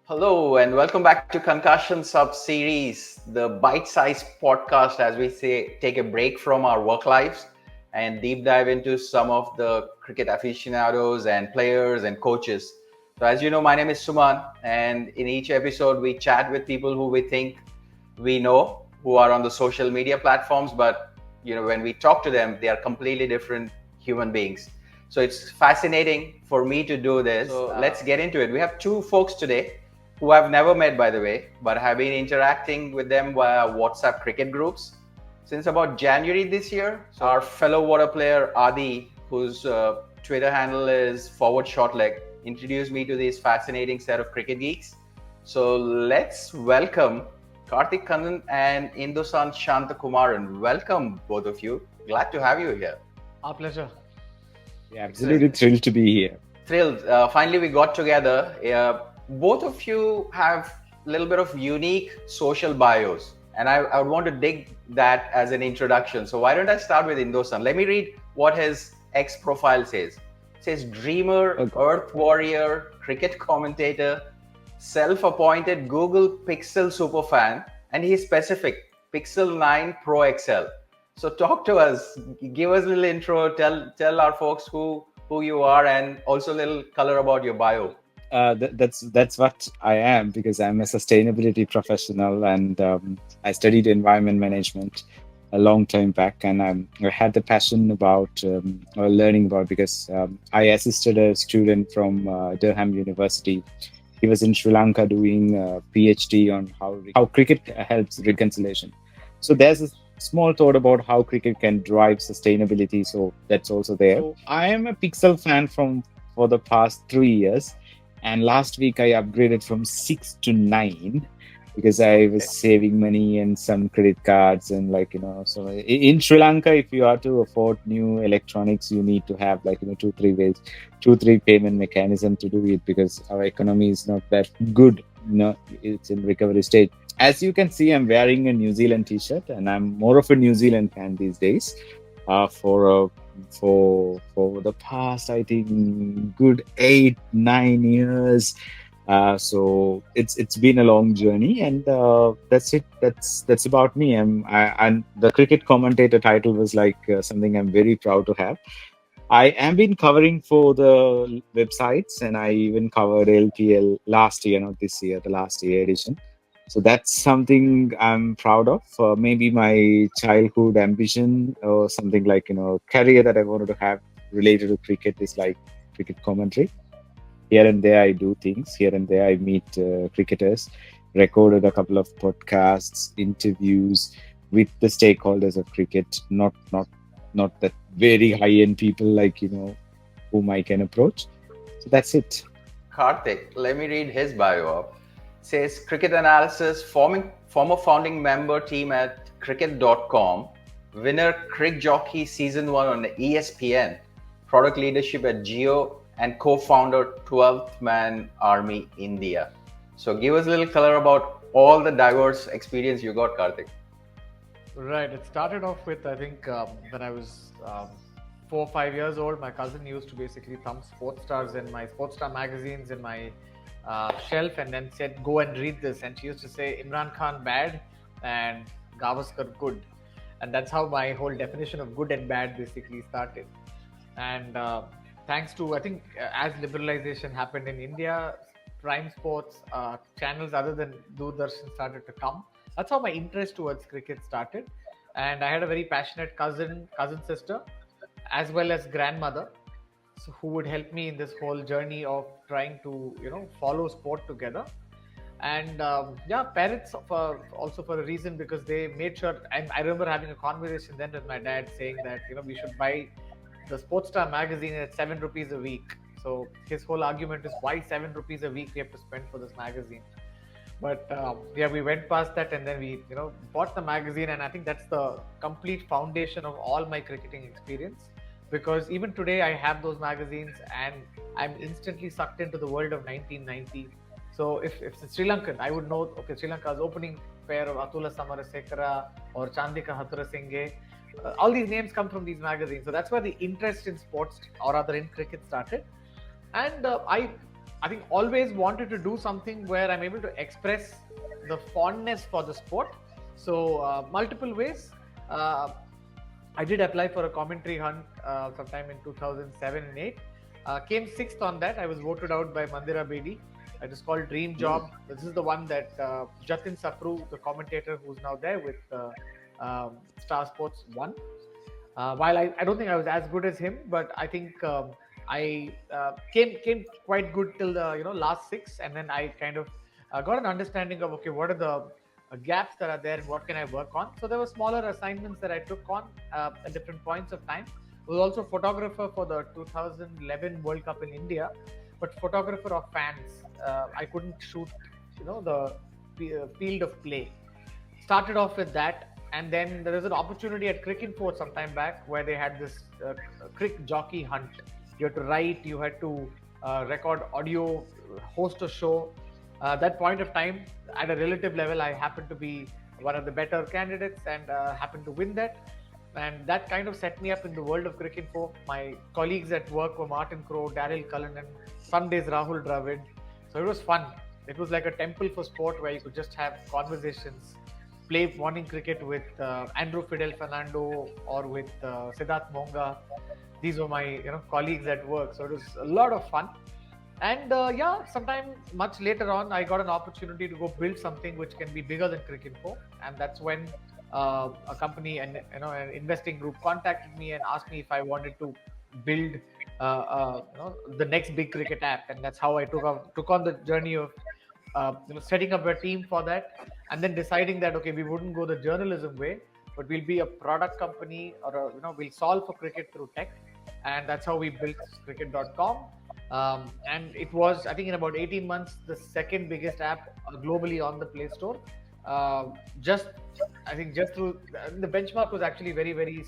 Hello and welcome back to Concussion Sub Series, the bite-sized podcast as we say take a break from our work lives and deep dive into some of the cricket aficionados and players and coaches. So as you know, my name is Suman, and in each episode we chat with people who we think we know, who are on the social media platforms, but when we talk to them, they are completely different human beings. So it's fascinating for me to do this. So let's get into it. We have two folks today who I've never met, by the way, but have been interacting with them via WhatsApp cricket groups since about January this year. So our fellow water player Adi, whose Twitter handle is forward short leg, introduced me to this fascinating set of cricket geeks. So let's welcome Kartik Kannan and Indoosan Shanthakumaran. Welcome, both of you. Glad to have you here. Our pleasure. Yeah, absolutely thrilled to be here. Thrilled. Finally, we got together. Both of you have a little bit of unique social bios, and I would want to dig that as an introduction. So why don't I start with Indoosan? Let me read what his X profile says. It says dreamer, earth warrior, cricket commentator, self-appointed Google Pixel superfan, and he's specific, Pixel 9 Pro XL. So talk to us, give us a little intro, tell our folks who you are, and also a little color about your bio. That's what I am, because I'm a sustainability professional, and I studied environment management a long time back, and I had the passion about or learning about, because I assisted a student from Durham University. He was in Sri Lanka doing a PhD on how cricket helps reconciliation. So there's a small thought about how cricket can drive sustainability. So that's also there. So I am a Pixel fan for the past 3 years. And last week I upgraded from 6 to 9 because I was saving money and some credit cards and so in Sri Lanka, if you are to afford new electronics, you need to have 2-3 payment mechanism to do it, because our economy is not that good. It's in recovery stage. As you can see, I'm wearing a New Zealand t-shirt, and I'm more of a New Zealand fan these days. For the past, I think, good 8-9 years. So it's been a long journey, and that's it. That's about me. And the cricket commentator title was something I'm very proud to have. I am been covering for the websites, and I even covered LPL last year, not this year, the last year edition. So that's something I'm proud of. Maybe my childhood ambition, or something career that I wanted to have related to cricket, is cricket commentary. Here and there I do things. Here and there I meet cricketers. Recorded a couple of podcasts, interviews with the stakeholders of cricket. Not that very high end people whom I can approach. So that's it. Kartik, let me read his bio up. Says cricket analysis, former founding member team at cricket.com, winner Crick Jockey season 1 on the ESPN, product leadership at Geo, and co-founder 12th Man Army India. So give us a little color about all the diverse experience you got, Kartik. Right. It started off with, I think, when I was 4 or 5 years old, my cousin used to basically thumb sports stars in my sports star magazines in my shelf, and then said, go and read this. And she used to say Imran Khan bad and Gavaskar good. And that's how my whole definition of good and bad basically started. And thanks to, I think, as liberalization happened in India, prime sports channels other than Doordarshan started to come. That's how my interest towards cricket started. And I had a very passionate cousin sister, as well as grandmother, who would help me in this whole journey of trying to, follow sport together. And parents also for a reason, because they made sure. I remember having a conversation then with my dad saying that, we should buy the Sports Star magazine at 7 rupees a week. So his whole argument is, why 7 rupees a week we have to spend for this magazine? But we went past that, and then we bought the magazine, and I think that's the complete foundation of all my cricketing experience, because even today I have those magazines and I'm instantly sucked into the world of 1990. So if it's Sri Lankan, I would know, okay, Sri Lanka's opening pair of Atula Samarasekara or Chandika Hathurasinghe. All these names come from these magazines. So that's where the interest in sports, or rather in cricket, started. And I I think always wanted to do something where I'm able to express the fondness for the sport. So multiple ways. Uh, I did apply for a commentary hunt sometime in 2007 and 8. Came sixth on that. I was voted out by Mandira Bedi. It is called Dream Job. This is the one that Jatin Safru, the commentator who's now there with Star Sports, won. While I don't think I was as good as him, but I think I came quite good till the last six, and then I kind of got an understanding of okay, what are the gaps that are there and what can I work on. So there were smaller assignments that I took on at different points of time. I was also photographer for the 2011 World Cup in India, but photographer of fans. I couldn't shoot the field of play. Started off with that, and then there was an opportunity at Cricket Fort some time back where they had this cricket jockey hunt. You had to write, you had to record audio, host a show. That point of time, at a relative level, I happened to be one of the better candidates and happened to win that. And that kind of set me up in the world of Cricket Info. My colleagues at work were Martin Crowe, Daryl Cullinan, some days Rahul Dravid. So it was fun. It was like a temple for sport where you could just have conversations, play morning cricket with Andrew Fidel Fernando or with Siddharth Monga. These were my colleagues at work. So it was a lot of fun. And sometime much later on, I got an opportunity to go build something which can be bigger than Cricinfo, and that's when a company and an investing group contacted me and asked me if I wanted to build the next big cricket app, and that's how I took on the journey of setting up a team for that, and then deciding that okay, we wouldn't go the journalism way, but we'll be a product company, or we'll solve for cricket through tech, and that's how we built cricket.com. And it was, I think, in about 18 months, the second biggest app globally on the Play Store. I think just through the benchmark was actually very, very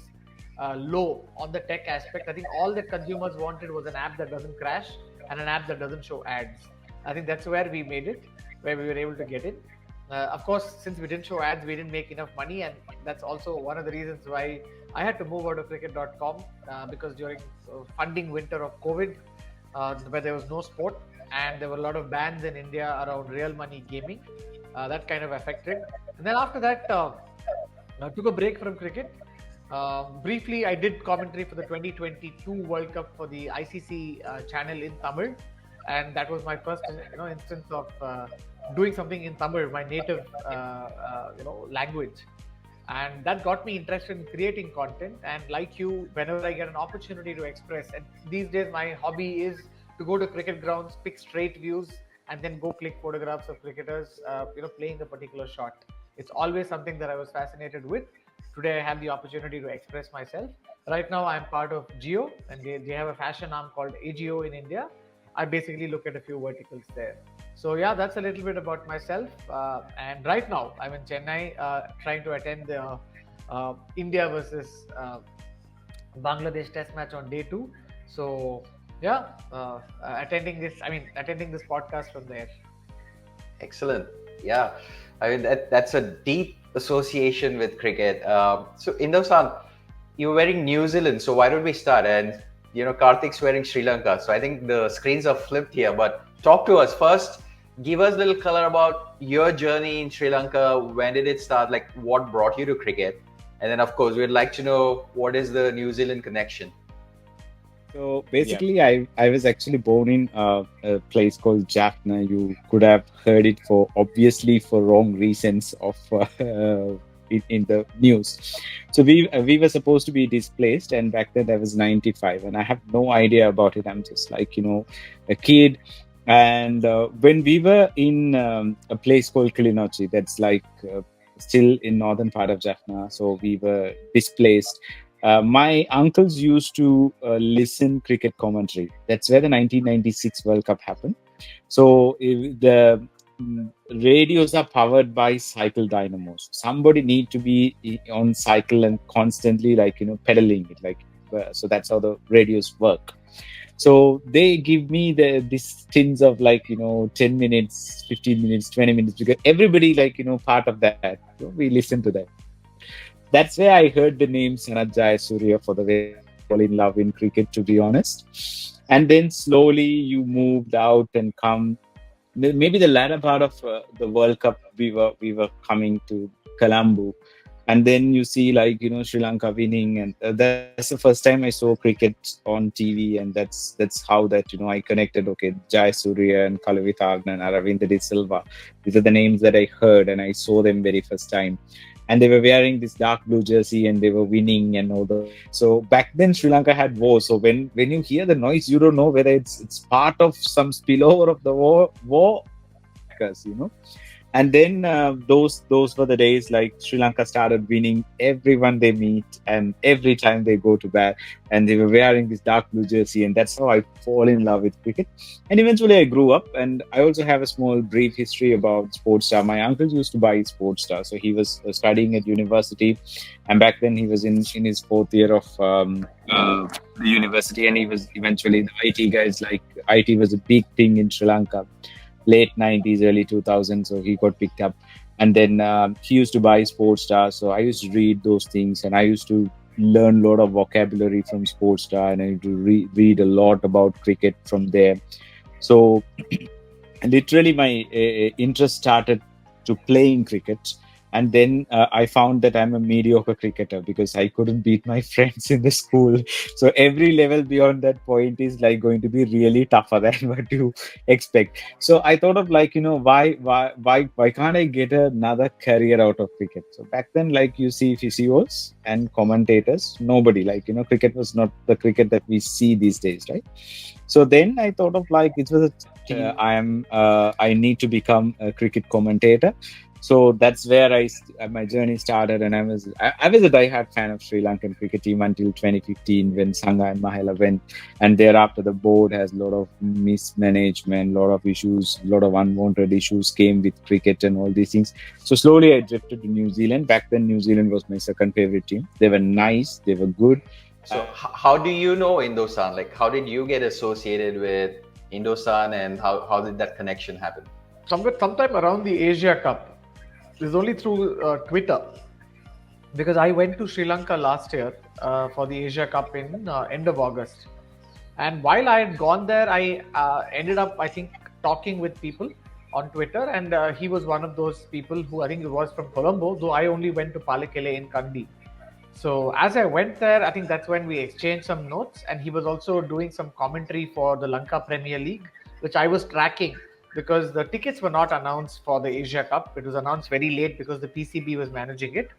low on the tech aspect. I think all that consumers wanted was an app that doesn't crash and an app that doesn't show ads. I think that's where we made it, where we were able to get it. Of course, since we didn't show ads, we didn't make enough money, and that's also one of the reasons why I had to move out of cricket.com because during funding winter of COVID, where there was no sport and there were a lot of bans in India around real money gaming. That kind of affected. And then after that, I took a break from cricket. Briefly, I did commentary for the 2022 World Cup for the ICC channel in Tamil, and that was my first instance of doing something in Tamil, my native language. And that got me interested in creating content. And like you, whenever I get an opportunity to express, and these days my hobby is to go to cricket grounds, pick straight views, and then go click photographs of cricketers, playing a particular shot. It's always something that I was fascinated with. Today I have the opportunity to express myself. Right now I'm part of Geo, and they have a fashion arm called AGO in India. I basically look at a few verticals there. So yeah, that's a little bit about myself. And right now I'm in Chennai trying to attend the India versus Bangladesh test match on day 2. So yeah, attending this podcast from there. Excellent. Yeah, I mean that's a deep association with cricket. So Indoosan, you're wearing New Zealand, so why don't we start? And Kartik's wearing Sri Lanka, so I think the screens are flipped here. But talk to us first. Give us a little color about your journey in Sri Lanka. When did it start? Like, what brought you to cricket? And then, of course, we'd like to know what is the New Zealand connection. So basically, I was actually born in a place called Jaffna. You could have heard it for wrong reasons of in the news. So we were supposed to be displaced, and back then I was 95, and I have no idea about it. I'm just like a kid. And when we were in a place called Kilinochchi, that's like still in northern part of Jaffna, so we were displaced. My uncles used to listen cricket commentary. That's where the 1996 World Cup happened. So the radios are powered by cycle dynamos. Somebody need to be on cycle and constantly pedaling it, so that's how the radios work. So they give me these stints of 10 minutes, 15 minutes, 20 minutes, because everybody part of that. We listen to that. That's where I heard the name Sanat Jayasuriya for the very first time. fall in love in cricket, to be honest. And then slowly you moved out and come. Maybe the latter part of the World Cup, we were coming to Colombo, and then you see like Sri Lanka winning, and that's the first time I saw cricket on TV, and that's how that I connected. Okay, Jai Surya and Kalavitagnan and Aravinda De Silva, these are the names that I heard, and I saw them very first time. And they were wearing this dark blue jersey and they were winning and all that. So back then Sri Lanka had war. So when you hear the noise, you don't know whether it's part of some spillover of the war attackers. And then those were the days like Sri Lanka started winning everyone they meet and every time they go to bat, and they were wearing this dark blue jersey, and that's how I fall in love with cricket. And eventually I grew up, and I also have a small brief history about Sportstar. My uncle used to buy Sportstar, so he was studying at university, and back then he was in his fourth year of the university, and he was eventually the IT guys. Like IT was a big thing in Sri Lanka, late 90s, early 2000s. So he got picked up. And then he used to buy Sportstar. So I used to read those things, and I used to learn a lot of vocabulary from Sportstar, and I used to read a lot about cricket from there. So literally my interest started to playing cricket. And then I found that I'm a mediocre cricketer because I couldn't beat my friends in the school. So every level beyond that point is like going to be really tougher than what you expect. So I thought of like, why can't I get another career out of cricket? So back then, like you see physios and commentators, nobody cricket was not the cricket that we see these days, right? So then I thought of like it was I need to become a cricket commentator. So that's where my journey started, and I was a diehard fan of Sri Lankan cricket team until 2015 when Sangha and Mahela went, and thereafter the board has a lot of mismanagement, a lot of issues, a lot of unwanted issues came with cricket and all these things. So slowly I drifted to New Zealand. Back then New Zealand was my second favorite team. They were nice, they were good. So how do you know Indosaan? Like how did you get associated with Indosaan, and how did that connection happen? Sometime around the Asia Cup. It's only through Twitter, because I went to Sri Lanka last year for the Asia Cup in end of August. And while I had gone there, I ended up, I think, talking with people on Twitter. And he was one of those people who I think was from Colombo, though I only went to Palekele in Kandy. So as I went there, I think that's when we exchanged some notes. And he was also doing some commentary for the Lanka Premier League, which I was tracking, because the tickets were not announced for the Asia Cup. It was announced very late because the PCB was managing it.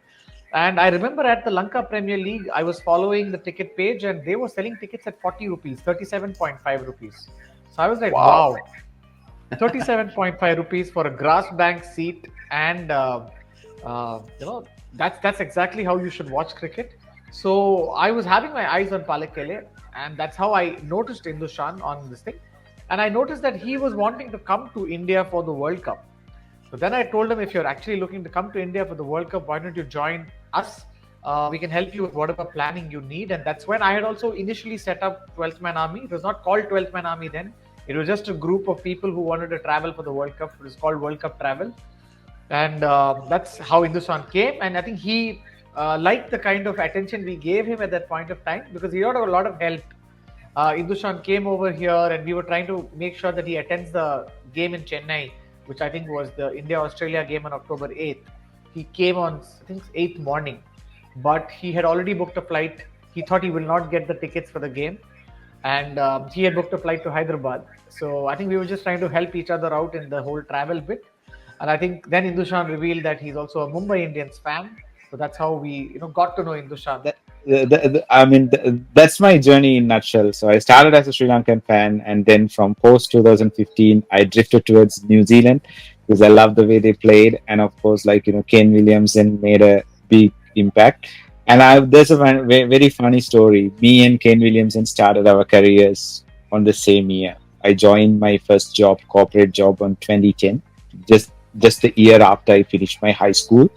And I remember at the Lanka Premier League, I was following the ticket page and they were selling tickets at 40 rupees, 37.5 rupees. So I was like, wow, 37.5 rupees for a grass bank seat. And, that's exactly how you should watch cricket. So I was having my eyes on Palekele, and that's how I noticed Indosaan on this thing. And I noticed that he was wanting to come to India for the World Cup. So then I told him, if you're actually looking to come to India for the World Cup, why don't you join us? We can help you with whatever planning you need. And that's when I had also initially set up 12th Man Army. It was not called 12th Man Army then. It was just a group of people who wanted to travel for the World Cup. It was called World Cup Travel. And that's how Indosaan came. And I think he liked the kind of attention we gave him at that point of time, because he got a lot of help. Indosaan came over here and we were trying to make sure that he attends the game in Chennai, which I think was the India-Australia game on October 8th. He came on, I think, 8th morning, but he had already booked a flight. He thought he will not get the tickets for the game, and he had booked a flight to Hyderabad. So I think we were just trying to help each other out in the whole travel bit. And I think then Indosaan revealed that he's also a Mumbai Indians fan. So that's how we got to know Indosaan. That's my journey in nutshell. So I started as a Sri Lankan fan, and then from post 2015, I drifted towards New Zealand because I love the way they played, and of course, Kane Williamson made a big impact. And there's a very funny story. Me and Kane Williamson started our careers on the same year. I joined my first corporate job, on 2010, just the year after I finished my high school.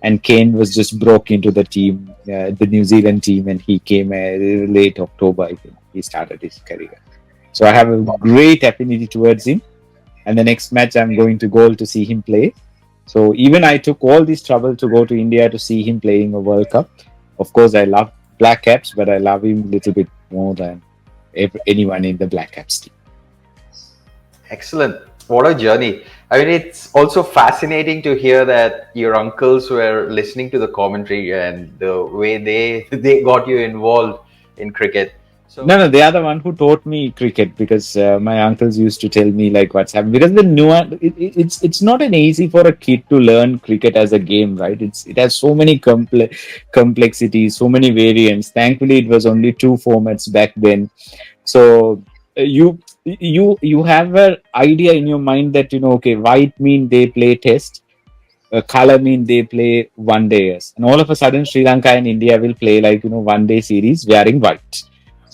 And Kane was just broke into the team, the New Zealand team, and he came late October, I think. He started his career. So I have a great affinity towards him. And the next match, I'm going to go to see him play. So even I took all this trouble to go to India to see him playing a World Cup. Of course, I love Black Caps, but I love him a little bit more than anyone in the Black Caps team. Excellent. What a journey. I mean, it's also fascinating to hear that your uncles were listening to the commentary and the way they got you involved in cricket. No, So no, they are the one who taught me cricket because my uncles used to tell me like what's happening. Because the it's not an easy for a kid to learn cricket as a game, right? It has so many complexities, so many variants. Thankfully, it was only two formats back then, so you have an idea in your mind that okay, white mean they play test, color mean they play one days, and all of a sudden Sri Lanka and India will play like one day series wearing white.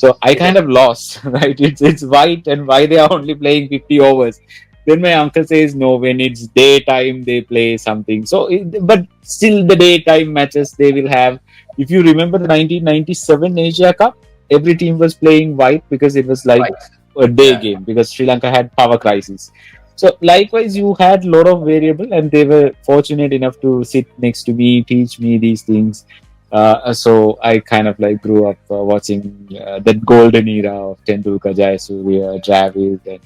So I kind yeah, of lost, right? It's white, and why they are only playing 50 overs. Then my uncle says no, when it's daytime they play something. So but still the daytime matches they will have. If you remember the 1997 Asia Cup, every team was playing white because it was like right. a day Yeah. game because Sri Lanka had power crisis. So likewise, you had a lot of variable, and they were fortunate enough to sit next to me, teach me these things. So I kind of like grew up watching that golden era of Tendulkar, Jayasuriya, Dravid, and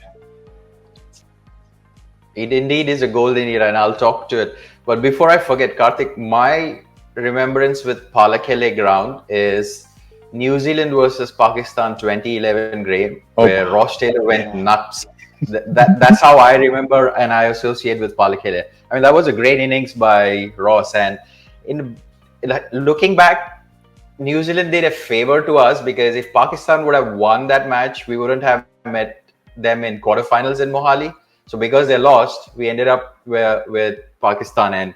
It indeed is a golden era, and I'll talk to it. But before I forget, Karthik, my remembrance with Palakele ground is New Zealand versus Pakistan 2011 game, oh where Ross Taylor went yeah. nuts. That's how I remember and I associate with Palakele. I mean, that was a great innings by Ross. And in looking back, New Zealand did a favor to us because if Pakistan would have won that match, we wouldn't have met them in quarterfinals in Mohali. So because they lost, we ended up with Pakistan. And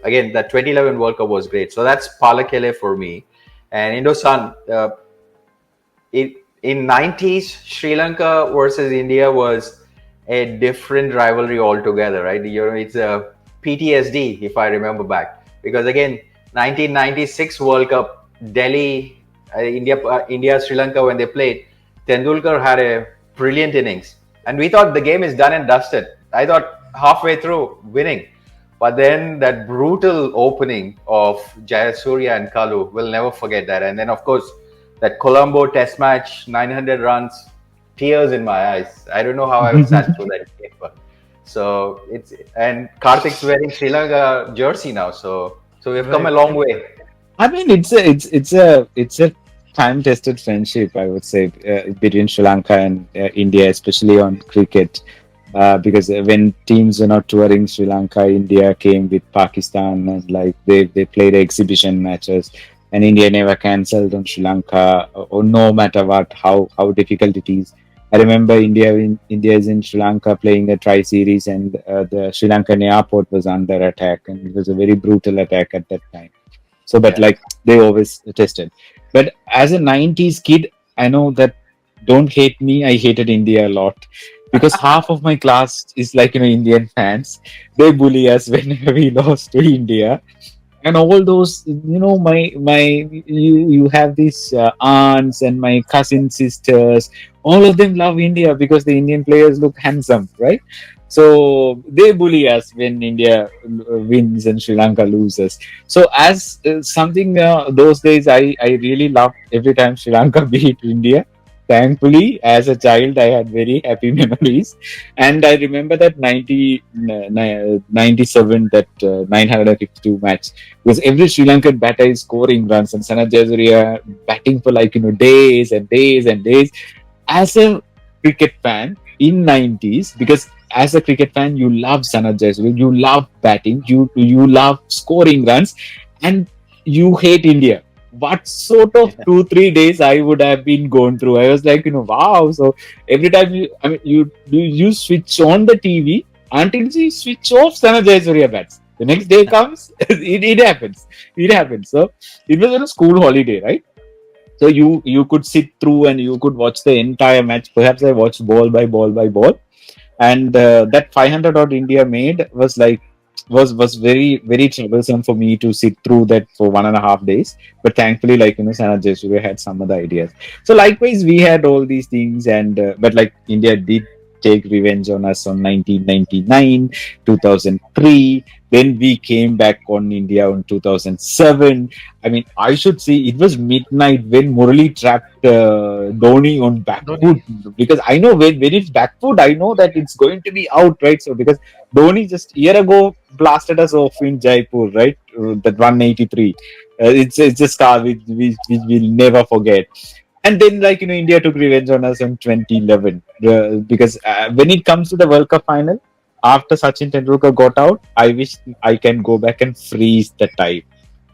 again, that 2011 World Cup was great. So that's Palakele for me. And Indoosan, in 90s, Sri Lanka versus India was a different rivalry altogether, right? It's a PTSD, if I remember back. Because again, 1996 World Cup, Delhi, India, Sri Lanka, when they played, Tendulkar had a brilliant innings. And we thought the game is done and dusted. I thought halfway through winning. But then that brutal opening of Jayasuriya and Kalu, we'll never forget that. And then, of course, that Colombo test match, 900 runs, tears in my eyes. I don't know how I sat through that game. So and Karthik's wearing Sri Lanka jersey now. So we've come a long way. I mean, it's a time-tested friendship, I would say, between Sri Lanka and India, especially on cricket. Because when teams were not touring Sri Lanka, India came with Pakistan, and like they played exhibition matches, and India never cancelled on Sri Lanka, or no matter what, how difficult it is. I remember India is in Sri Lanka playing a tri series, and the Sri Lankan airport was under attack, and it was a very brutal attack at that time. So, but Yeah. like they always tested. But as a 90s kid, I know that, don't hate me, I hated India a lot because half of my class is like, Indian fans. They bully us whenever we lost to India. And all those, you have these aunts and my cousin sisters, all of them love India because the Indian players look handsome, right? So they bully us when India wins and Sri Lanka loses. So as something, those days I really loved every time Sri Lanka beat India. Thankfully, as a child, I had very happy memories. And I remember that 97, that 952 match, because every Sri Lankan batter is scoring runs, and Sanath Jayasuriya batting for like days and days and days. As a cricket fan in 90s, because as a cricket fan you love Sanath Jayasuriya, you love batting, you love scoring runs, and you hate India. What sort of 2-3 days I would have been going through? I was like, wow. So every time you switch on the TV until you switch off Sanath Jayasuriya bats. The next day comes, it happens. It happens. So it was on a school holiday, right? So you could sit through and you could watch the entire match. Perhaps I watched ball by ball by ball, and that 500 odd India made was very very troublesome for me to sit through that for 1.5 days. But thankfully, like Sanath Jayasuriya had some other ideas. So likewise, we had all these things, and but like India did take revenge on us on 1999, 2003. Then we came back on India in 2007. I mean, I should say it was midnight when Murali trapped Dhoni on back foot, Dhoni. because I know when it's back foot, I know that it's going to be out, right? So because Dhoni just year ago blasted us off in Jaipur, right? That 183. It's a scar which we'll never forget. And then, like, India took revenge on us in 2011, because when it comes to the World Cup final, after Sachin Tendulkar got out, I wish I can go back and freeze the time.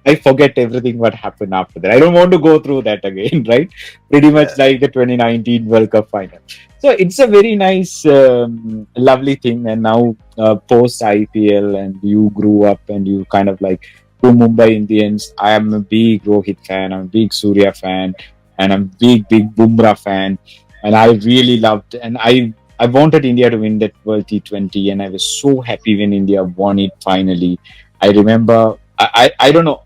I forget everything what happened after that. I don't want to go through that again, right? Pretty Yeah. much like the 2019 World Cup final. So it's a very nice, lovely thing. And now, post IPL, and you grew up and you kind of like to Mumbai Indians. I am a big Rohit fan. I'm a big Surya fan, and I'm big Bumrah fan. And I really loved, and I wanted India to win that World T20, and I was so happy when India won it finally. I remember, I don't know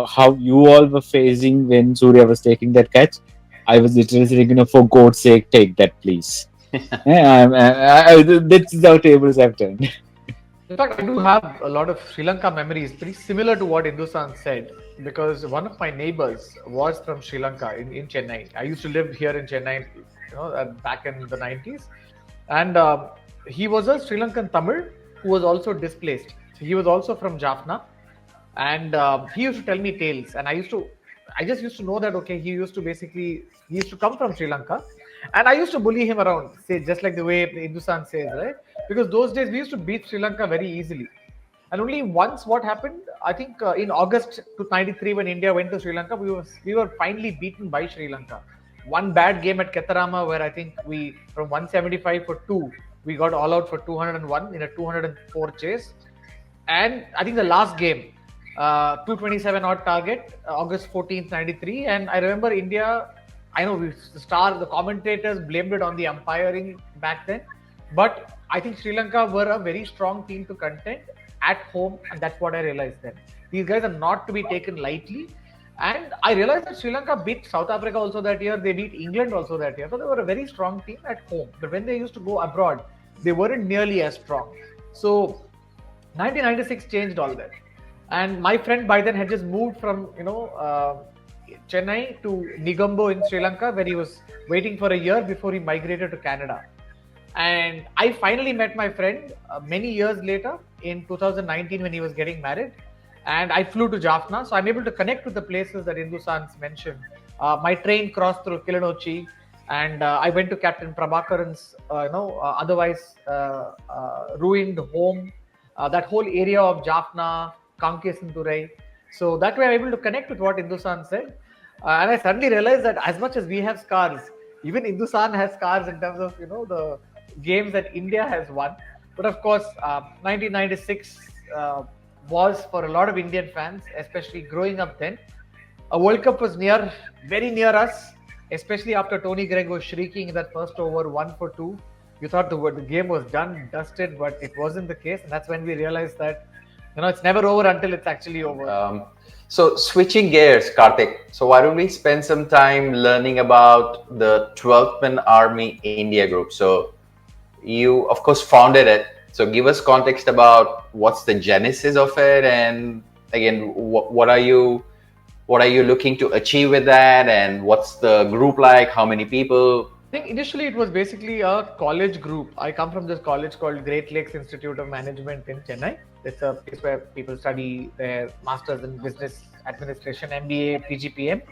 how you all were facing when Surya was taking that catch. I was literally saying, for God's sake, take that, please. Yeah, that's how tables have turned. In fact, I do have a lot of Sri Lanka memories, pretty similar to what Indoosan said, because one of my neighbors was from Sri Lanka in Chennai. I used to live here in Chennai, back in the 90s. And he was a Sri Lankan Tamil who was also displaced. So he was also from Jaffna. And he used to tell me tales. And I just used to know that, okay, he used to come from Sri Lanka. And I used to bully him around, say, just like the way Hindusan says, right? Because those days we used to beat Sri Lanka very easily. And only once what happened, I think in August 93, when India went to Sri Lanka, we were finally beaten by Sri Lanka. One bad game at Ketarama where I think we, from 175 for 2, we got all out for 201 in a 204 chase. And I think the last game, 227 odd target, August 14th, 93. And I remember India, I know the commentators blamed it on the umpiring back then. But I think Sri Lanka were a very strong team to contend at home. And that's what I realized then. These guys are not to be taken lightly. And I realized that Sri Lanka beat South Africa also that year. They beat England also that year. So they were a very strong team at home. But when they used to go abroad, they weren't nearly as strong. So 1996 changed all that. And my friend by then had just moved from, Chennai to Negombo in Sri Lanka, where he was waiting for a year before he migrated to Canada. And I finally met my friend many years later in 2019 when he was getting married. And I flew to Jaffna. So I'm able to connect with the places that Indoosan's mentioned. My train crossed through Kilinochchi, and I went to Captain Prabhakaran's, otherwise ruined home. That whole area of Jaffna, Kankesanturai. So that way I'm able to connect with what Indoosan said. And I suddenly realized that as much as we have scars, even Indoosan has scars in terms of, the games that India has won. But of course, 1996 was for a lot of Indian fans, especially growing up then. A World Cup was very near us, especially after Tony Greig was shrieking in that first over, 1 for 2. You thought the game was done, dusted, but it wasn't the case. And that's when we realized that, it's never over until it's actually over. So switching gears, Kartik. So why don't we spend some time learning about the 12th Man Army India group? So you, of course, founded it. So give us context about what's the genesis of it, and again, what are you looking to achieve with that, and what's the group like? How many people? I think initially it was basically a college group. I come from this college called Great Lakes Institute of Management in Chennai. It's a place where people study their masters in business administration, MBA, PGPM.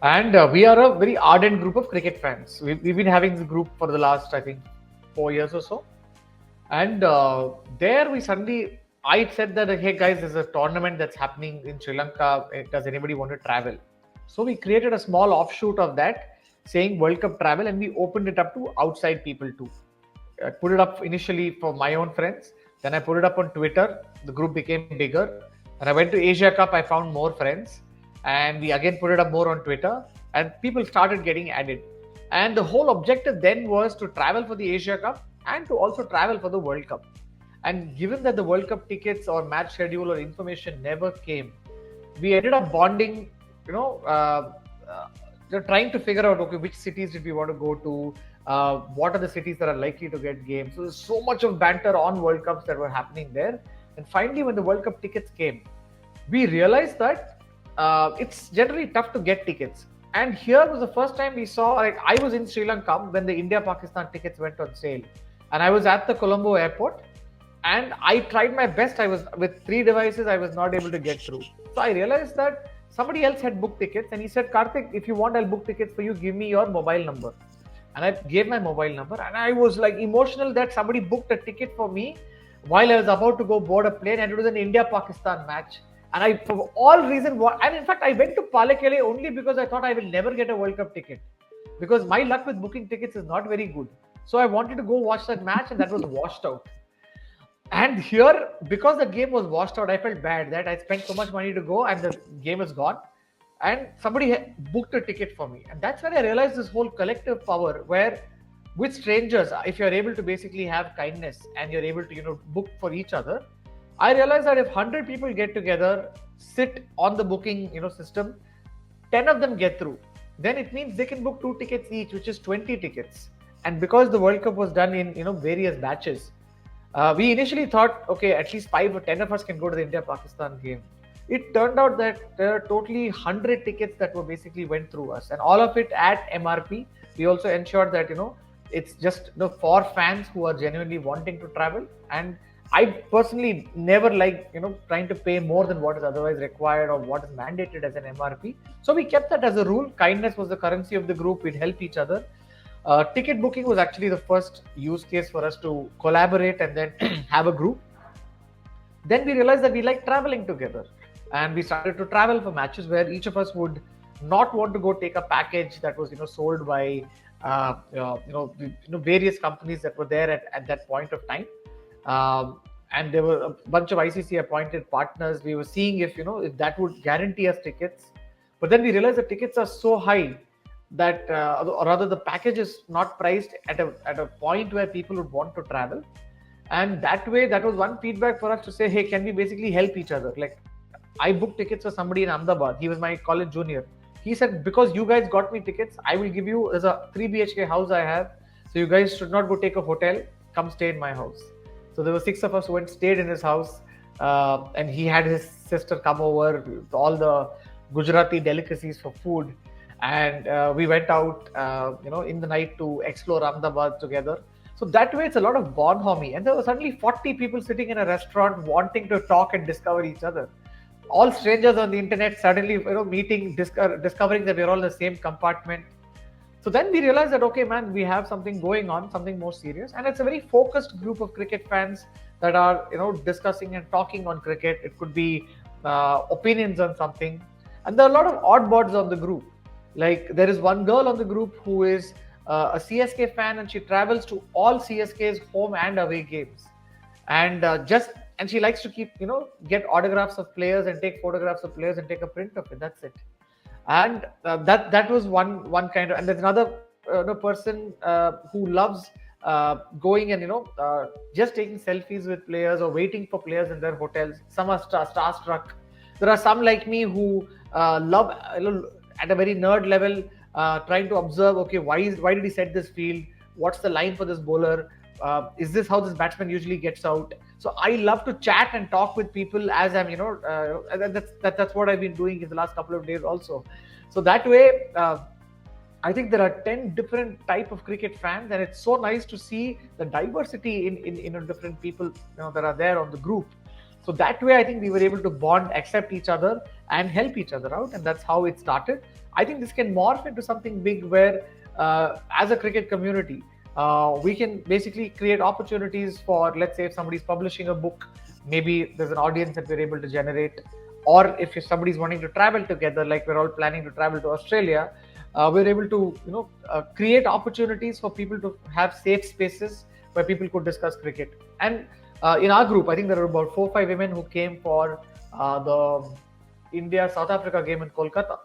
And we are a very ardent group of cricket fans. We've been having this group for the last, I think, 4 years or so. And there I said that, hey guys, there's a tournament that's happening in Sri Lanka. Does anybody want to travel? So we created a small offshoot of that, saying World Cup travel, and we opened it up to outside people too. I put it up initially for my own friends. Then I put it up on Twitter. The group became bigger. When I went to Asia Cup, I found more friends. And we again put it up more on Twitter. And people started getting added. And the whole objective then was to travel for the Asia Cup and to also travel for the World Cup. And given that the World Cup tickets or match schedule or information never came, we ended up bonding, trying to figure out, okay, which cities did we want to go to? What are the cities that are likely to get games? So there's so much of banter on World Cups that were happening there. And finally, when the World Cup tickets came, we realized that it's generally tough to get tickets. And here was the first time we saw, like, I was in Sri Lanka when the India-Pakistan tickets went on sale. And I was at the Colombo airport and I tried my best. I was with 3 devices, I was not able to get through. So I realized that somebody else had booked tickets and he said, Kartik, if you want, I'll book tickets for you. Give me your mobile number. And I gave my mobile number and I was like emotional that somebody booked a ticket for me while I was about to go board a plane, and it was an India-Pakistan match. And I, for all reason, and in fact, I went to Palekele only because I thought I will never get a World Cup ticket, because my luck with booking tickets is not very good. So I wanted to go watch that match, and that was washed out. And here, because the game was washed out, I felt bad that I spent so much money to go and the game is gone. And somebody booked a ticket for me. And that's when I realized this whole collective power where with strangers, if you're able to basically have kindness and you're able to, book for each other, I realized that if 100 people get together, sit on the booking, system, 10 of them get through, then it means they can book 2 tickets each, which is 20 tickets. And because the World Cup was done in, various batches, we initially thought, okay, at least 5 or 10 of us can go to the India-Pakistan game. It turned out that there are totally 100 tickets that were basically went through us, and all of it at MRP. We also ensured that, it's just for fans who are genuinely wanting to travel. And I personally never like, trying to pay more than what is otherwise required or what is mandated as an MRP. So we kept that as a rule. Kindness was the currency of the group. We'd help each other. Ticket booking was actually the first use case for us to collaborate and then have a group. Then we realized that we like traveling together, and we started to travel for matches where each of us would not want to go take a package that was sold by various companies that were there at that point of time. And there were a bunch of ICC appointed partners. We were seeing if that would guarantee us tickets, but then we realized the tickets are so high that or rather the package is not priced at a point where people would want to travel. And that way, that was one feedback for us to say, hey, can we basically help each other? Like, I booked tickets for somebody in Ahmedabad. He was my college junior. He said, because you guys got me tickets, I will give you, there's a 3 BHK house I have, so you guys should not go take a hotel, come stay in my house. So there were 6 of us who went, stayed in his house, and he had his sister come over with all the Gujarati delicacies for food. And we went out, in the night to explore Ahmedabad together. So that way, it's a lot of bonhomie. And there were suddenly 40 people sitting in a restaurant wanting to talk and discover each other. All strangers on the internet suddenly, meeting, discovering that we're all in the same compartment. So then we realized that, okay, man, we have something going on, something more serious. And it's a very focused group of cricket fans that are, discussing and talking on cricket. It could be opinions on something. And there are a lot of oddbods on the group. Like, there is one girl on the group who is a CSK fan, and she travels to all CSK's home and away games. And and she likes to keep, get autographs of players and take photographs of players and take a print of it. That's it. And that was one kind of. And there's another person who loves going and just taking selfies with players or waiting for players in their hotels. Some are starstruck. There are some like me who love at a very nerd level, trying to observe, okay, why did he set this field? What's the line for this bowler? Is this how this batsman usually gets out? So I love to chat and talk with people as I'm, that's what I've been doing in the last couple of days also. So that way, I think there are 10 different type of cricket fans, and it's so nice to see the diversity in different people that are there on the group. So that way, I think we were able to bond, accept each other, and help each other out, and that's how it started. I think this can morph into something big where, as a cricket community, we can basically create opportunities for, let's say, if somebody's publishing a book, maybe there's an audience that we're able to generate. Or if somebody's wanting to travel together, like we're all planning to travel to Australia, we're able to, create opportunities for people to have safe spaces where people could discuss cricket. And in our group, I think there are about 4 or 5 women who came for the India-South Africa game in Kolkata.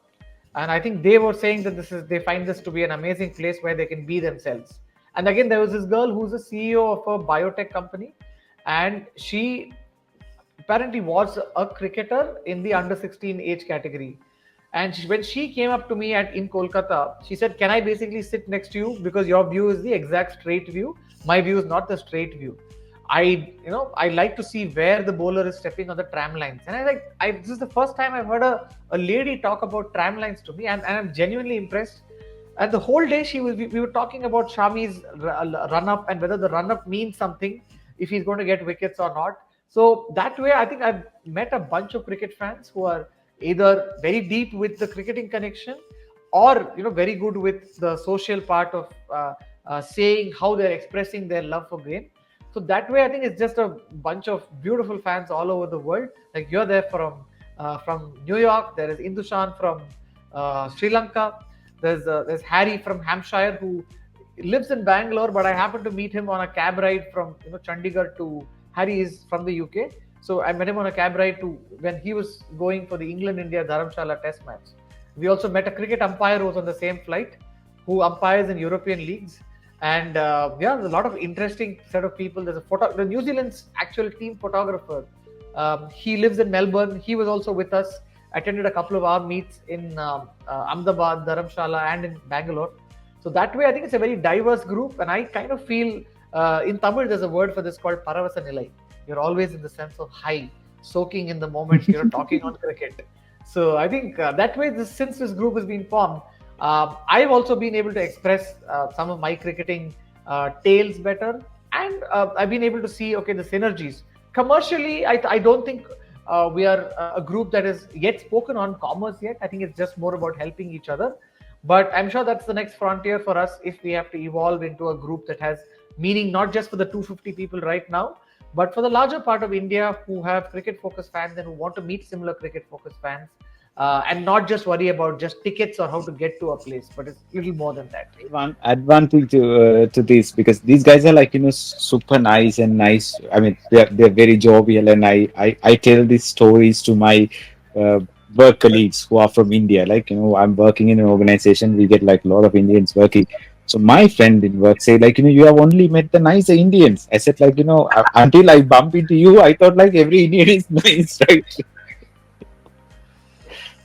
And I think they were saying that they find this to be an amazing place where they can be themselves. And again, there was this girl who's the CEO of a biotech company, and she apparently was a cricketer in the under 16 age category. And when she came up to me in Kolkata, she said, "Can I basically sit next to you because your view is the exact straight view. My view is not the straight view. I like to see where the bowler is stepping on the tram lines." And this is the first time I've heard a lady talk about tram lines to me, and I'm genuinely impressed. And the whole day we were talking about Shami's run up and whether the run up means something, if he's going to get wickets or not. So that way, I think I've met a bunch of cricket fans who are either very deep with the cricketing connection, or very good with the social part of saying how they're expressing their love for game. So that way, I think it's just a bunch of beautiful fans all over the world. Like you're there from New York. There is Indoosan from Sri Lanka. There's Harry from Hampshire who lives in Bangalore, but I happened to meet him on a cab ride from Chandigarh to. Harry is from the UK, so I met him on a cab ride to when he was going for the England India Dharamshala Test match. We also met a cricket umpire who was on the same flight, who umpires in European leagues. And there's a lot of interesting set of people. There's the New Zealand's actual team photographer. He lives in Melbourne. He was also with us. Attended a couple of our meets in Ahmedabad, Dharamshala, and in Bangalore. So that way, I think it's a very diverse group, and I kind of feel in Tamil there's a word for this called Paravasa Nilai. You're always in the sense of high, soaking in the moment. You're talking on cricket. So I think that way, since this group has been formed, I've also been able to express some of my cricketing tales better, and I've been able to see the synergies. Commercially, I don't think we are a group that is yet spoken on commerce yet. I think it's just more about helping each other. But I'm sure that's the next frontier for us if we have to evolve into a group that has meaning not just for the 250 people right now, but for the larger part of India who have cricket-focused fans and who want to meet similar cricket-focused fans, and not just worry about just tickets or how to get to a place, but it's a little more than that. One advantage to this, because these guys are like super nice and nice. I mean, they're very jovial, and I tell these stories to my uh, work colleagues who are from India. Like I'm working in an organization. We get like a lot of Indians working. So my friend in work say like you have only met the nicer Indians. I said like until I bump into you, I thought like every Indian is nice, right?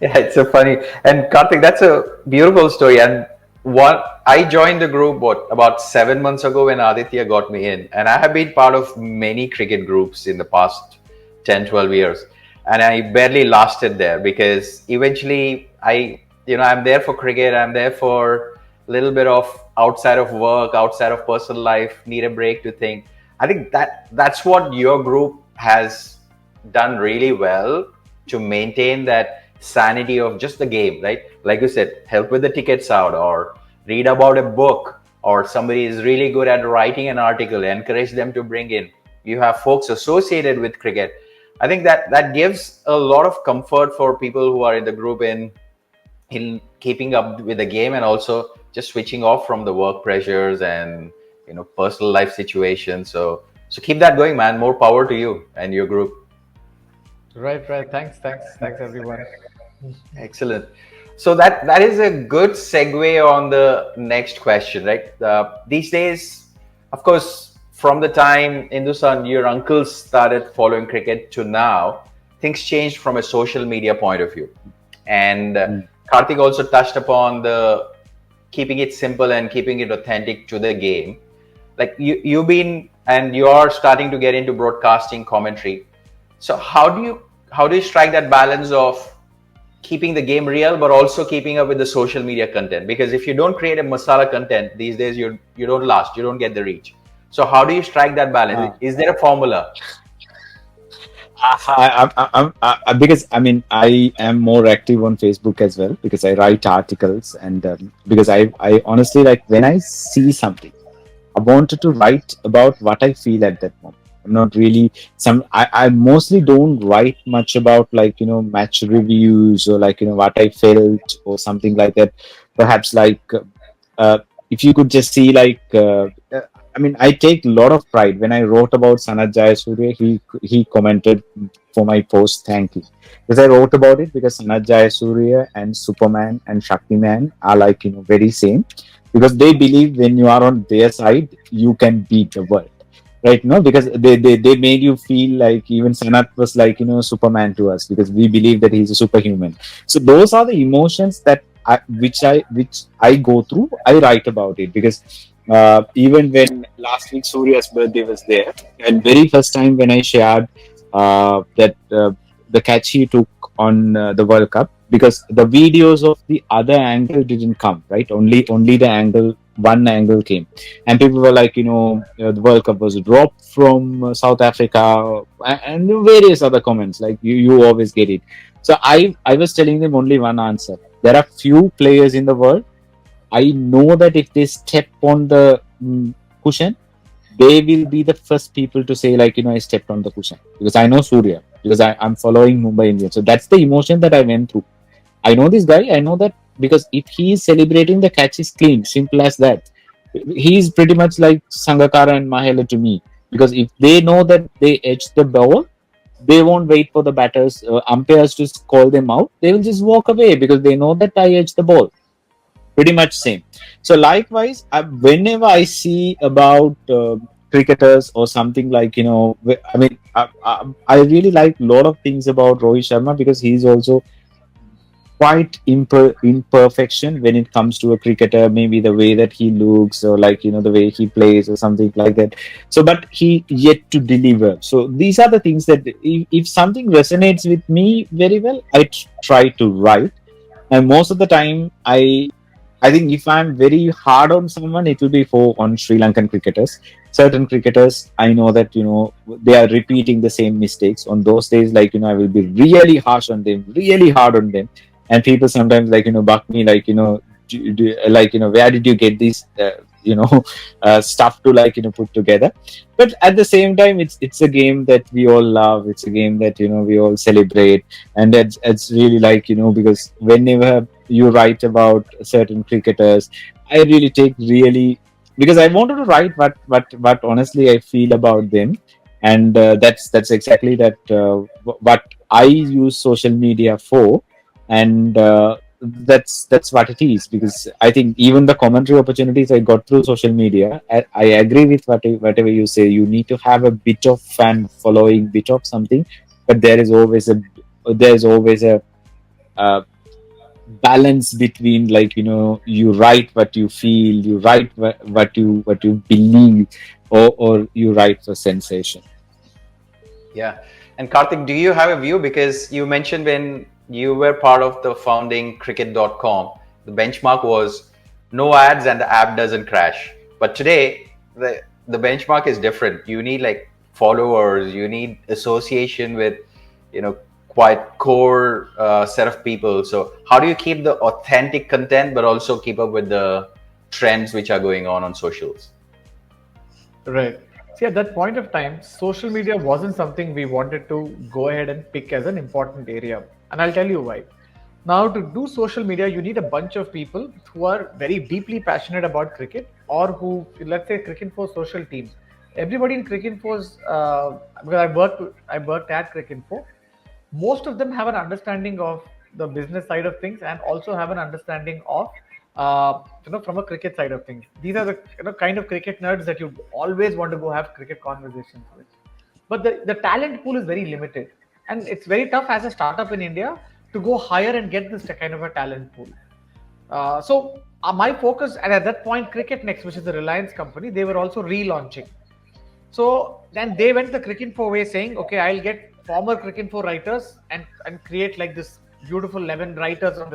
Yeah, it's so funny. And Kartik, that's a beautiful story. And I joined the group about 7 months ago when Aditya got me in, and I have been part of many cricket groups in the past 10, 12 years, and I barely lasted there because eventually I'm there for cricket. I'm there for a little bit of outside of work, outside of personal life. Need a break to think. I think that's what your group has done really well to maintain that sanity of just the game, right? Like you said, help with the tickets out, or read about a book, or somebody is really good at writing an article, encourage them to bring in. You have folks associated with cricket. I think that gives a lot of comfort for people who are in the group in keeping up with the game, and also just switching off from the work pressures and personal life situations. So keep that going, man. More power to you and your group. Right. Thanks, everyone. Excellent. So that is a good segue on the next question, right? These days, of course, from the time Indoosan, your uncles started following cricket to now, things changed from a social media point of view. And Kartik also touched upon the keeping it simple and keeping it authentic to the game. Like you've been, and you are starting to get into broadcasting commentary. So how do you strike that balance of keeping the game real, but also keeping up with the social media content? Because if you don't create a masala content these days, you don't last, you don't get the reach. So how do you strike that balance? Is there a formula? Because I mean I am more active on Facebook as well, because I write articles, and because I honestly, like, when I see something, I wanted to write about what I feel at that moment. I'm not really I mostly don't write much about like match reviews, or like what I felt or something like that. Perhaps like uh, if you could just see like I mean, I take a lot of pride when I wrote about Sanat Jayasuriya. He commented for my post, thank you, because I wrote about it, because Sanat Jayasuriya and Superman and Shaktiman are like very same, because they believe when you are on their side, you can beat the world. right? No, because they made you feel like even Sanat was like, Superman to us, because we believe that he's a superhuman. So those are the emotions that which I go through. I write about it because even when last week Surya's birthday was there, and very first time when I shared that the catch he took on the World Cup, because the videos of the other angle didn't come, right? Only the angle, one angle came, and people were like, the World Cup was dropped from South Africa, and various other comments. Like you always get it. So I was telling them only one answer. There are few players in the world. I know that if they step on the cushion, they will be the first people to say, like, I stepped on the cushion, because I know Surya, because I'm following Mumbai Indians. So that's the emotion that I went through. I know this guy. I know that because if he is celebrating, the catch is clean. Simple as that. He's pretty much like Sangakkara and Mahela to me. Because if they know that they edge the ball, they won't wait for the batters, umpires to call them out. They will just walk away because they know that I edge the ball. Pretty much same. So likewise, whenever I see about cricketers or something like, I mean, I really like a lot of things about Rohit Sharma, because he's also quite imperfection when it comes to a cricketer, maybe the way that he looks, or like, the way he plays or something like that. So but he yet to deliver. So these are the things that if something resonates with me very well, I try to write. And most of the time, I think if I'm very hard on someone, it will be for on Sri Lankan cricketers. Certain cricketers, I know that they are repeating the same mistakes. On those days, like, I will be really harsh on them, really hard on them. And people sometimes, like, buck me, like, like, where did you get this you know stuff to, like, put together? But at the same time, it's a game that we all love. It's a game that we all celebrate. And it's really like, because whenever you write about certain cricketers, I really take really, because I wanted to write what honestly I feel about them. And that's exactly that what I use social media for. And that's what it is. Because I think even the commentary opportunities I got through social media, I agree with whatever you say. You need to have a bit of fan following, bit of something. But there's always a uh, balance between, like, you write what you feel, you write what you believe, or you write for sensation. Yeah. And Kartik, do you have a view? Because you mentioned when you were part of the founding cricket.com, the benchmark was no ads and the app doesn't crash. But today, the benchmark is different. You need like followers, you need association with, quite core set of people. So how do you keep the authentic content, but also keep up with the trends which are going on socials? Right. See, at that point of time, social media wasn't something we wanted to go ahead and pick as an important area. And I'll tell you why. Now, to do social media, you need a bunch of people who are very deeply passionate about cricket, or who, let's say, Cricinfo social team. Everybody in Cricinfo's, because I worked at Cricinfo, most of them have an understanding of the business side of things, and also have an understanding of from a cricket side of things. These are the kind of cricket nerds that you always want to go have cricket conversations with. But the talent pool is very limited, and it's very tough as a startup in India to go hire and get this kind of a talent pool. So my focus, and at that point, Cricket Next, which is the Reliance company, they were also relaunching. So then they went the Cricinfo way, saying, okay, I'll get former Cricinfo writers and create like this beautiful 11 writers on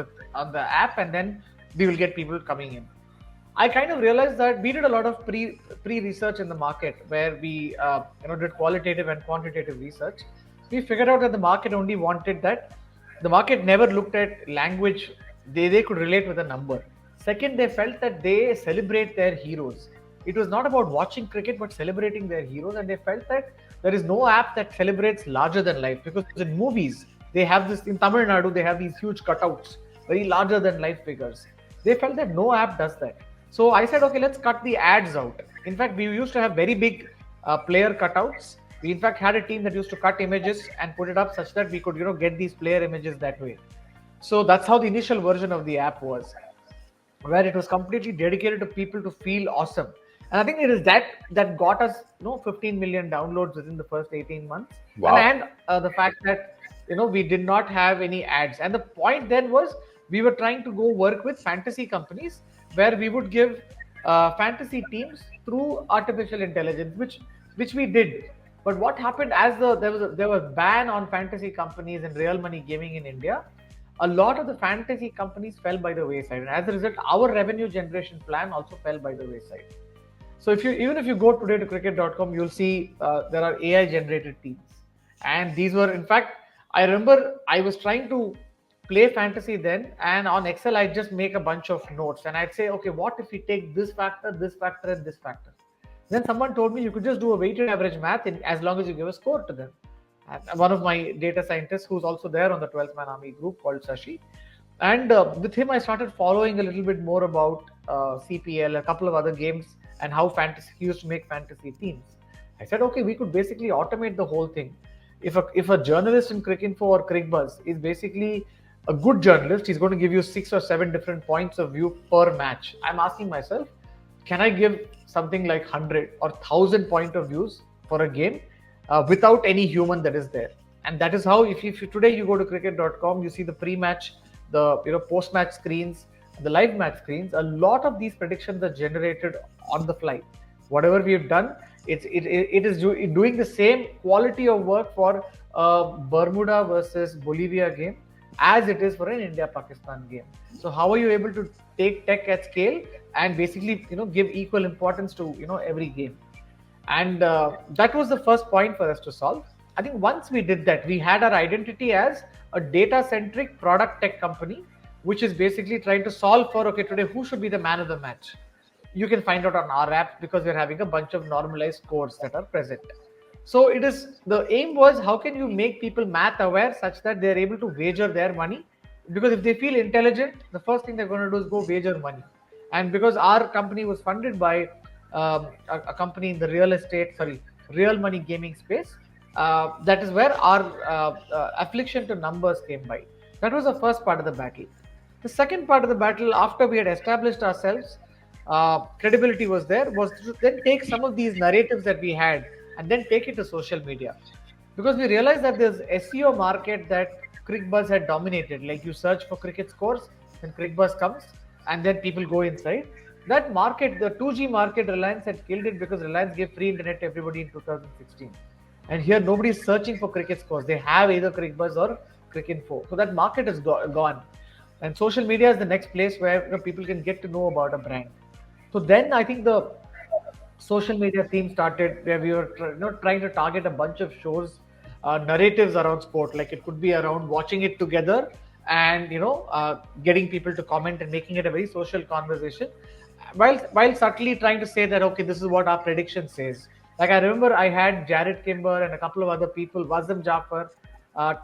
the app, and then we will get people coming in. I kind of realized that we did a lot of pre research in the market, where we did qualitative and quantitative research. We figured out that the market only wanted that. The market never looked at language. They could relate with a number. Second, they felt that they celebrate their heroes. It was not about watching cricket, but celebrating their heroes. And they felt that there is no app that celebrates larger than life, because in movies they have this. In Tamil Nadu, they have these huge cutouts, very larger than life figures. They felt that no app does that. So I said, okay, let's cut the ads out. In fact, we used to have very big player cutouts. We in fact had a team that used to cut images and put it up such that we could get these player images that way. So that's how the initial version of the app was, where it was completely dedicated to people to feel awesome. And I think it is that got us 15 million downloads within the first 18 months. Wow. And the fact that we did not have any ads. And the point then was we were trying to go work with fantasy companies where we would give fantasy teams through artificial intelligence, which we did. But what happened as there was ban on fantasy companies and real money gaming in India, a lot of the fantasy companies fell by the wayside, and as a result, our revenue generation plan also fell by the wayside. So if you go today to cricket.com, you'll see there are AI generated teams, and these were, in fact, I remember I was trying to play fantasy then, and on Excel I'd just make a bunch of notes, and I'd say, okay, what if we take this factor, and this factor? Then someone told me you could just do a weighted average math as long as you give a score to them. And one of my data scientists, who's also there on the 12th Man Army group, called Sashi, and with him I started following a little bit more about CPL, a couple of other games, and how fantasy he used to make fantasy teams. I said, okay, we could basically automate the whole thing. If a journalist in Cricinfo or CricBuzz is basically a good journalist, he's going to give you 6 or 7 different points of view per match. I'm asking myself, can I give something like 100 or 1,000 point of views for a game without any human that is there? And that is how, if you today you go to cricket.com, you see the pre-match, the post-match screens, the live match screens. A lot of these predictions are generated on the fly. Whatever we have done, it is doing the same quality of work for a Bermuda versus Bolivia game as it is for an India-Pakistan game. So how are you able to take tech at scale and basically give equal importance to every game? And that was the first point for us to solve. I think once we did that, we had our identity as a data-centric product tech company, which is basically trying to solve for, okay, today who should be the man of the match? You can find out on our app because we're having a bunch of normalized scores that are present. So the aim was, how can you make people math aware such that they're able to wager their money? Because if they feel intelligent, the first thing they're going to do is go wager money. And because our company was funded by a company in the real money gaming space, that is where our affliction to numbers came by. That was the first part of the battle. The second part of the battle, after we had established ourselves, credibility was there, was to then take some of these narratives that we had and then take it to social media. Because we realized that there's SEO market that CricBuzz had dominated. Like, you search for cricket scores, then CricBuzz comes, and then people go inside. That market, the 2G market, Reliance had killed it because Reliance gave free internet to everybody in 2016. And here nobody is searching for cricket scores. They have either CricBuzz or Cricinfo. So that market is gone. And social media is the next place where people can get to know about a brand. So then I think the social media theme started, where we were trying to target a bunch of shows, narratives around sport. Like, it could be around watching it together and getting people to comment and making it a very social conversation, while subtly trying to say that, okay, this is what our prediction says. Like, I remember I had Jared Kimber and a couple of other people, Wazam Jafar,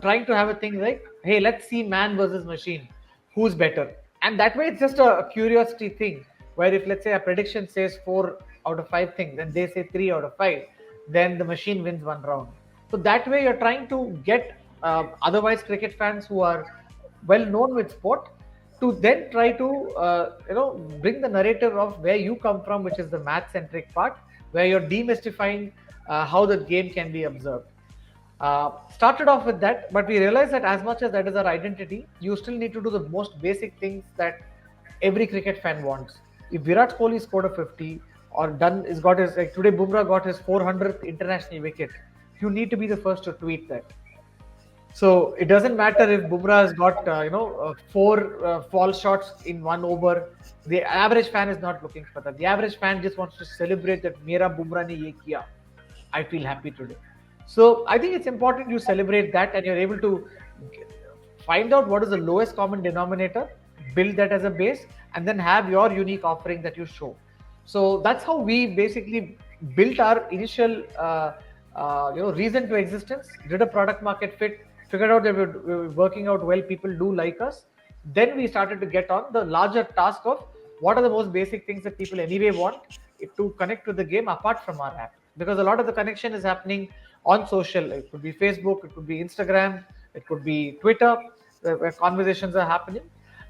trying to have a thing like, hey, let's see man versus machine, who's better. And that way it's just a curiosity thing, where if, let's say, a prediction says 4 out of 5 things and they say 3 out of 5, then the machine wins one round. So that way you're trying to get otherwise cricket fans who are well known with sport to then try to bring the narrative of where you come from, which is the math centric part, where you're demystifying how the game can be observed. Started off with that, but we realized that as much as that is our identity, you still need to do the most basic things that every cricket fan wants. If Virat Kohli scored a 50, or today Bumrah got his 400th international wicket, you need to be the first to tweet that. So it doesn't matter if Bumrah has got 4 fall shots in one over. The average fan is not looking for that. The average fan just wants to celebrate that Mera Bumrah ne ye kiya. I feel happy today. So I think it's important you celebrate that, and you're able to find out what is the lowest common denominator, build that as a base, and then have your unique offering that you show. So that's how we basically built our initial reason to existence, did a product market fit, figured out that we were working out well, people do like us. Then we started to get on the larger task of what are the most basic things that people anyway want to connect with the game apart from our app. Because a lot of the connection is happening on social. It could be Facebook, it could be Instagram, it could be Twitter, where conversations are happening.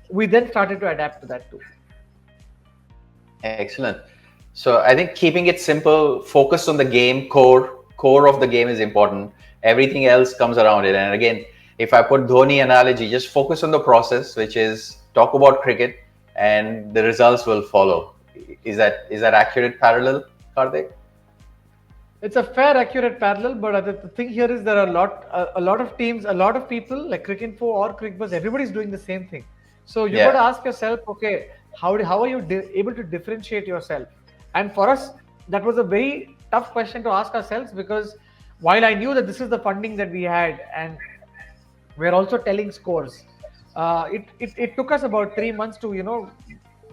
We then started to adapt to that too. Excellent. So I think keeping it simple, focus on the game core of the game is important. Everything else comes around it. And again, if I put Dhoni analogy, just focus on the process, which is talk about cricket, and the results will follow. Is that accurate parallel, Karthik? It's a fair, accurate parallel, but the thing here is there are a lot of teams, a lot of people like Cricinfo or Crickbuzz. Everybody's doing the same thing. So you got to Yeah. ask yourself, okay, how are you able to differentiate yourself? And for us, that was a very tough question to ask ourselves, because while I knew that this is the funding that we had, and we're also telling scores, it took us about 3 months to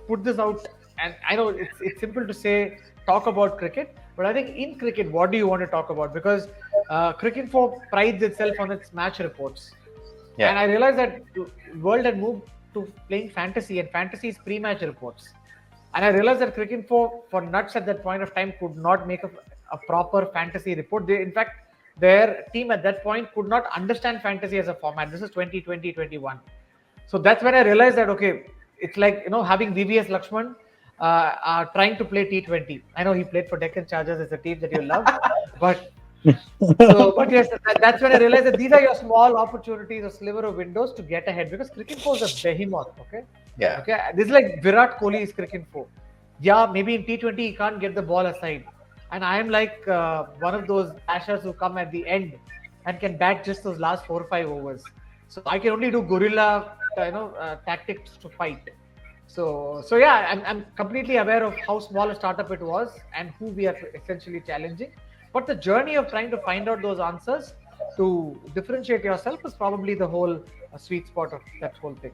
put this out. And I know it's simple to say talk about cricket, but I think in cricket, what do you want to talk about? Because Cricinfo prides itself on its match reports, Yeah. and I realized that the world had moved to playing fantasy, and fantasy is pre-match reports. And I realized that Cricinfo for nuts at that point of time could not make a proper fantasy report. In fact, their team at that point could not understand fantasy as a format. This is 2020-21. So that's when I realized that, okay, it's like having VVS Lakshman trying to play T20. I know he played for Deccan Chargers, as a team that you love, but but yes, that's when I realized that these are your small opportunities or sliver of windows to get ahead, because cricket is a behemoth. Okay, Yeah. okay, this is like Virat Kohli is cricket for. Yeah, maybe in T20 he can't get the ball aside, and I am like one of those bashers who come at the end and can bat just those last 4 or 5 overs. So I can only do guerrilla, tactics to fight. So yeah, I'm completely aware of how small a startup it was and who we are essentially challenging. But the journey of trying to find out those answers to differentiate yourself is probably the whole sweet spot of that whole thing.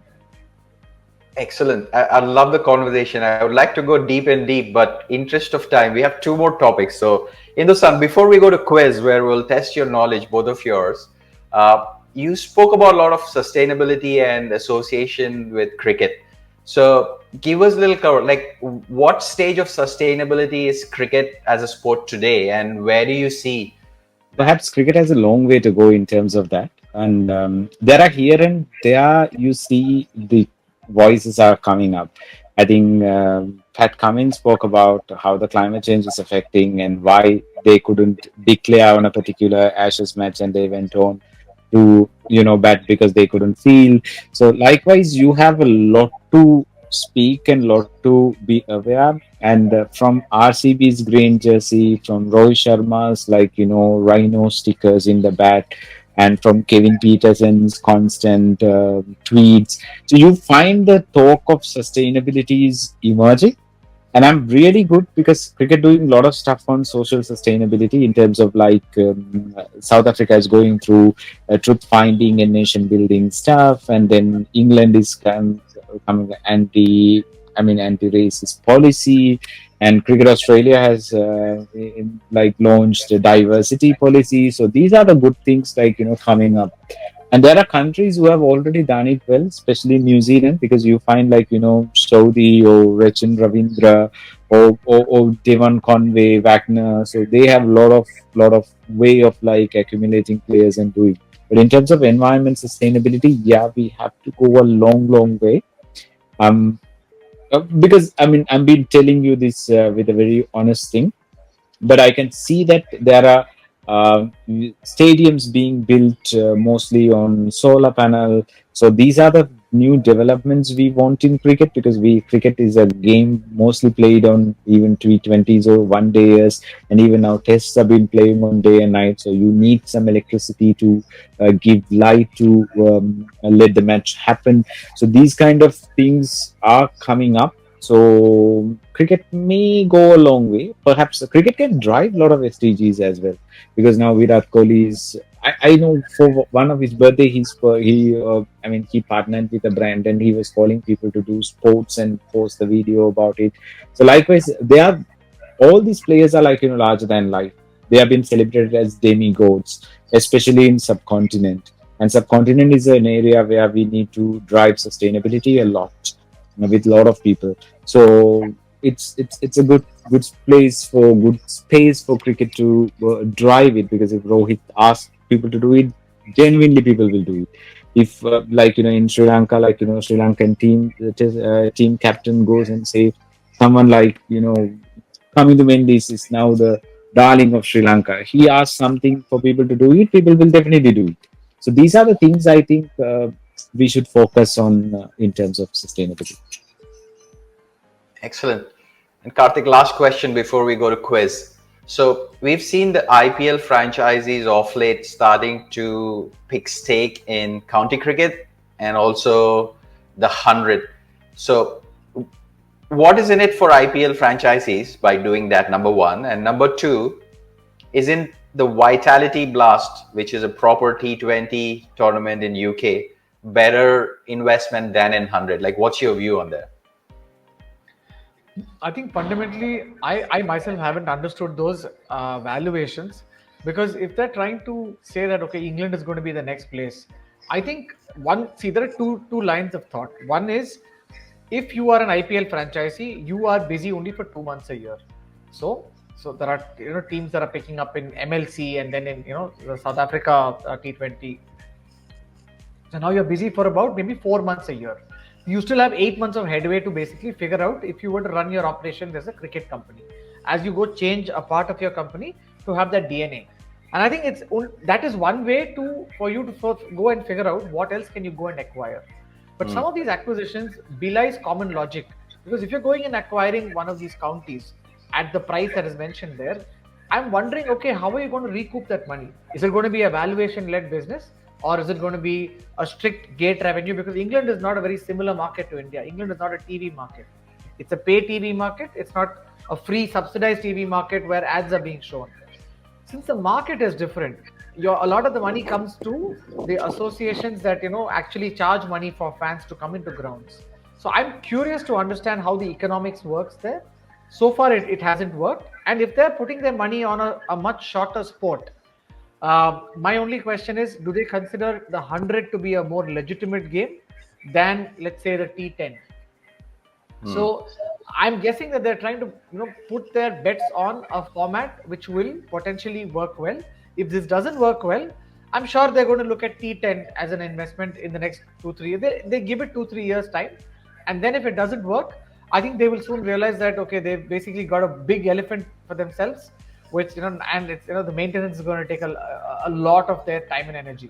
Excellent. I love the conversation. I would like to go deep and deep, but interest of time, we have two more topics. So, Indosan, before we go to quiz, where we'll test your knowledge, both of yours, you spoke about a lot of sustainability and association with cricket. So, give us a little cover. Like, what stage of sustainability is cricket as a sport today, and where do you see that? Perhaps cricket has a long way to go in terms of that. And there are here and there, you see the voices are coming up. I think Pat Cummins spoke about how the climate change is affecting and why they couldn't declare on a particular Ashes match, and they went on to bat because they couldn't feel. So likewise, you have a lot to speak and lot to be aware. And from RCB's green jersey, from Rohit Sharma's rhino stickers in the bat, and from Kevin Peterson's constant tweets, so you find the talk of sustainability is emerging. And I'm really good because cricket doing a lot of stuff on social sustainability in terms of South Africa is going through truth finding and nation building stuff, and then England is coming anti-racist policy, and Cricket Australia has launched a diversity policy. So these are the good things coming up. And there are countries who have already done it well, especially New Zealand, because you find Saudi or Rachin Ravindra or Devon Conway, Wagner. So they have a lot of way of accumulating players and doing. But in terms of environment sustainability, yeah, we have to go a long way. Um, because I've been telling you this with a very honest thing, but I can see that there are stadiums being built mostly on solar panel. So these are the new developments we want in cricket, because cricket is a game mostly played on even T20s or one days, and even now tests have been playing on day and night. So you need some electricity to give light to let the match happen. So these kind of things are coming up. So cricket may go a long way. Perhaps cricket can drive a lot of SDGs as well, because now Virat Kohli is. I know for one of his birthday, he partnered with a brand, and he was calling people to do sports and post the video about it. So likewise, they are all these players are larger than life. They have been celebrated as demigods, especially in subcontinent. And subcontinent is an area where we need to drive sustainability a lot with a lot of people. So it's a good place for good space for cricket to drive it, because if Rohit asks people to do it, genuinely people will do it. If in Sri Lanka, Sri Lankan team captain goes and say someone Coming to Mendes is now the darling of Sri Lanka. He asks something for people to do it, people will definitely do it. So these are the things I think we should focus on in terms of sustainability. Excellent. And Karthik, last question before we go to quiz. So we've seen the IPL franchisees of late starting to pick stake in county cricket and also the 100. So what is in it for IPL franchisees by doing that, number one? And number two, isn't the Vitality Blast, which is a proper T20 tournament in UK, better investment than in 100? Like, what's your view on that? I think fundamentally, I myself haven't understood those valuations, because if they're trying to say that, okay, England is going to be the next place, I think there are two lines of thought. One is, if you are an IPL franchisee, you are busy only for 2 months a year. So there are teams that are picking up in MLC and then in the South Africa T20. So now you're busy for about maybe 4 months a year. You still have 8 months of headway to basically figure out if you were to run your operations as a cricket company. As you go change a part of your company to have that DNA. And I think that is one way for you to first go and figure out what else can you go and acquire. But some of these acquisitions belies common logic. Because if you're going and acquiring one of these counties at the price that is mentioned there, I'm wondering, okay, how are you going to recoup that money? Is it going to be a valuation-led business? Or is it going to be a strict gate revenue? Because England is not a very similar market to India. England is not a TV market. It's a pay TV market. It's not a free subsidized TV market where ads are being shown. Since the market is different, a lot of the money comes to the associations that actually charge money for fans to come into grounds. So I'm curious to understand how the economics works there. So far, it hasn't worked. And if they're putting their money on a much shorter sport, my only question is, do they consider the 100 to be a more legitimate game than, let's say, the T10? So I'm guessing that they're trying to put their bets on a format which will potentially work well. If this doesn't work well, I'm sure they're going to look at T10 as an investment in the next 2-3 years. They give it 2-3 years time, and then if it doesn't work, I think they will soon realize that, okay, they've basically got a big elephant for themselves, which and it's the maintenance is going to take a lot of their time and energy.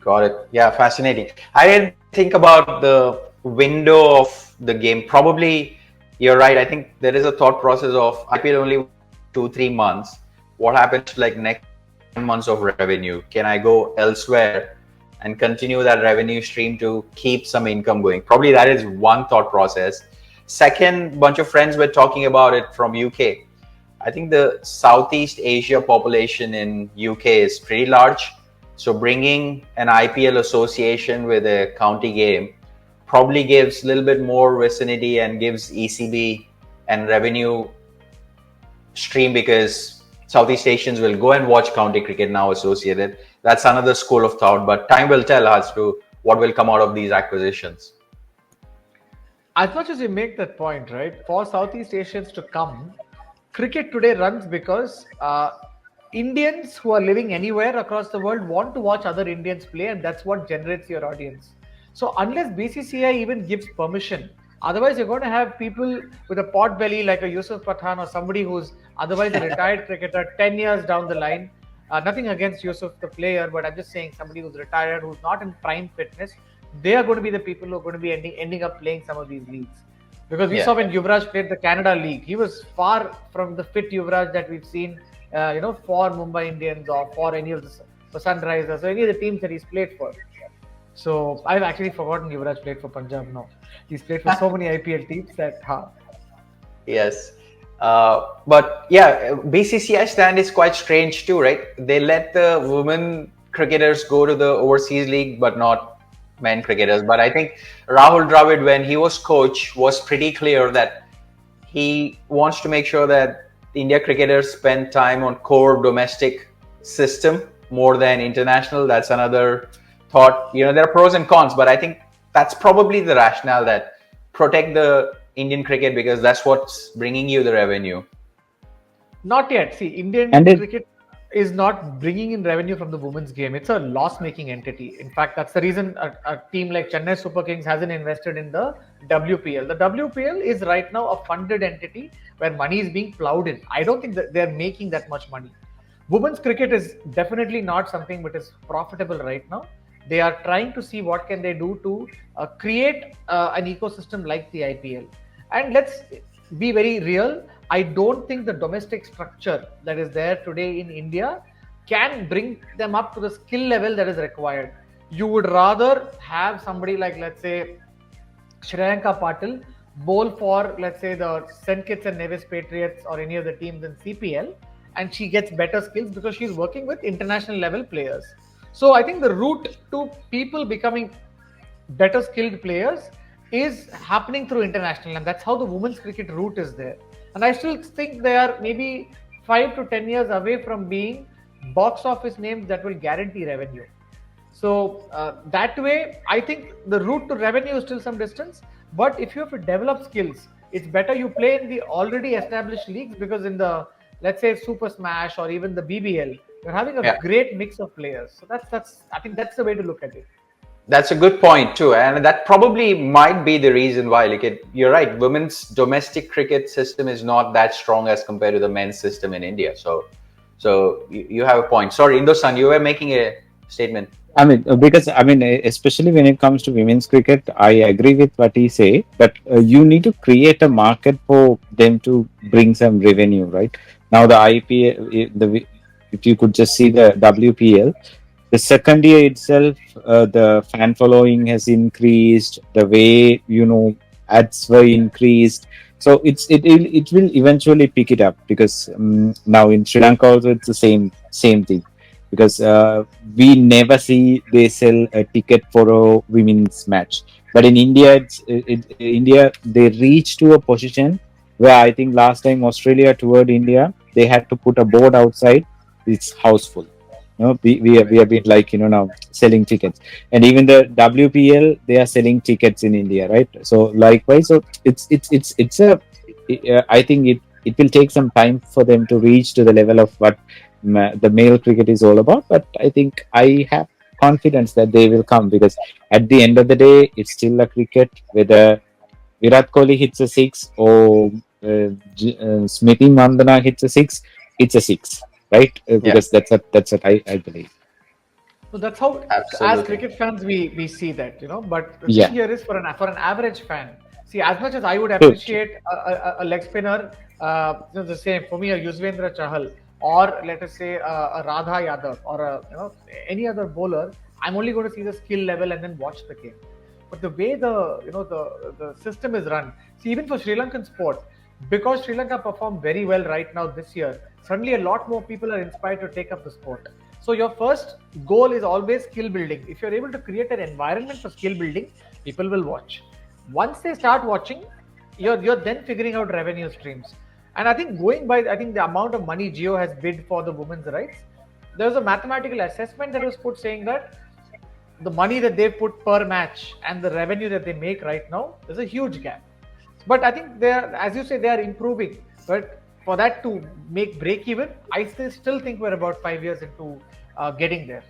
Got it. Yeah, fascinating. I didn't think about the window of the game. Probably you're right. I think there is a thought process of IPL only 2-3 months. What happens like next 9 months of revenue? Can I go elsewhere and continue that revenue stream to keep some income going? Probably that is one thought process. Second, bunch of friends were talking about it from UK. I think the Southeast Asia population in UK is pretty large. So bringing an IPL association with a county game probably gives a little bit more vicinity and gives ECB and revenue stream, because Southeast Asians will go and watch county cricket now associated. That's another school of thought, but time will tell as to what will come out of these acquisitions. As much as you make that point, right, for Southeast Asians to come, cricket today runs because Indians who are living anywhere across the world want to watch other Indians play, and that's what generates your audience. So unless BCCI even gives permission, otherwise you're going to have people with a pot belly like a Yusuf Pathan or somebody who's otherwise a retired cricketer 10 years down the line. Nothing against Yusuf the player, but I'm just saying somebody who's retired, who's not in prime fitness, they are going to be the people who are going to be ending up playing some of these leagues. Because we saw when Yuvraj played the Canada League, he was far from the fit Yuvraj that we've seen, for Mumbai Indians or for any of the Sunrisers or any of the teams that he's played for. So I've actually forgotten Yuvraj played for Punjab now. He's played for so many IPL teams that. Yes. But yeah, BCCI stand is quite strange too, right? They let the women cricketers go to the overseas league, but not men cricketers. But I think Rahul Dravid, when he was coach, was pretty clear that he wants to make sure that India cricketers spend time on core domestic system more than international. That's another thought. There are pros and cons, but I think that's probably the rationale, that protect the Indian cricket because that's what's bringing you the revenue. Not yet. See, Indian cricket. is not bringing in revenue from the women's game. It's a loss-making entity. In fact, that's the reason a team like Chennai Super Kings hasn't invested in the WPL. The WPL is right now a funded entity where money is being plowed in. I don't think that they're making that much money. Women's cricket is definitely not something which is profitable right now. They are trying to see what can they do to create an ecosystem like the IPL. And let's be very real. I don't think the domestic structure that is there today in India can bring them up to the skill level that is required. You would rather have somebody like, let's say, Shreyanka Patil bowl for, let's say, the St. Kitts and Nevis Patriots or any of the teams in CPL, and she gets better skills because she's working with international level players. So I think the route to people becoming better skilled players is happening through international, and that's how the women's cricket route is there. And I still think they are maybe 5 to 10 years away from being box office names that will guarantee revenue. So that way, I think the route to revenue is still some distance. But if you have to develop skills, it's better you play in the already established leagues, because in the, let's say, Super Smash or even the BBL, you're having a great mix of players. So that's I think that's the way to look at it. That's a good point too, and that probably might be the reason why. Like, you're right. Women's domestic cricket system is not that strong as compared to the men's system in India. So you have a point. Sorry, Indoosan, you were making a statement. I mean, because I mean, especially when it comes to women's cricket, I agree with what he say. But you need to create a market for them to bring some revenue, right? Now the IPL, if you could just see the WPL, the second year itself, the fan following has increased. The way ads were increased, so it will eventually pick it up, because now in Sri Lanka also it's the same thing, because we never see they sell a ticket for a women's match, but in India India they reach to a position where I think last time Australia toured India, they had to put a board outside, it's houseful. We have been like now selling tickets, and even the WPL, they are selling tickets in India, right? So likewise, so it's a I think it will take some time for them to reach to the level of what the male cricket is all about, but I think I have confidence that they will come, because at the end of the day, it's still a cricket. Whether Virat Kohli hits a six or Smriti Mandana hits a six, it's a six, right? Because that's what I believe. So that's how, as cricket fans, we see that, But the thing here is, for an average fan, see, as much as I would appreciate a leg spinner, the same for me, a Yuzvendra Chahal, or let us say a Radha Yadav, or any other bowler, I'm only going to see the skill level and then watch the game. But the way the system is run, see, even for Sri Lankan sport, because Sri Lanka performed very well right now this year, suddenly a lot more people are inspired to take up the sport. So your first goal is always skill building. If you're able to create an environment for skill building, people will watch. Once they start watching, you're then figuring out revenue streams. And I think the amount of money Jio has bid for the women's rights, there was a mathematical assessment that was put saying that the money that they put per match and the revenue that they make right now, there's a huge gap. But I think as you say, they are improving. But for that to break even, I still think we're about 5 years into getting there.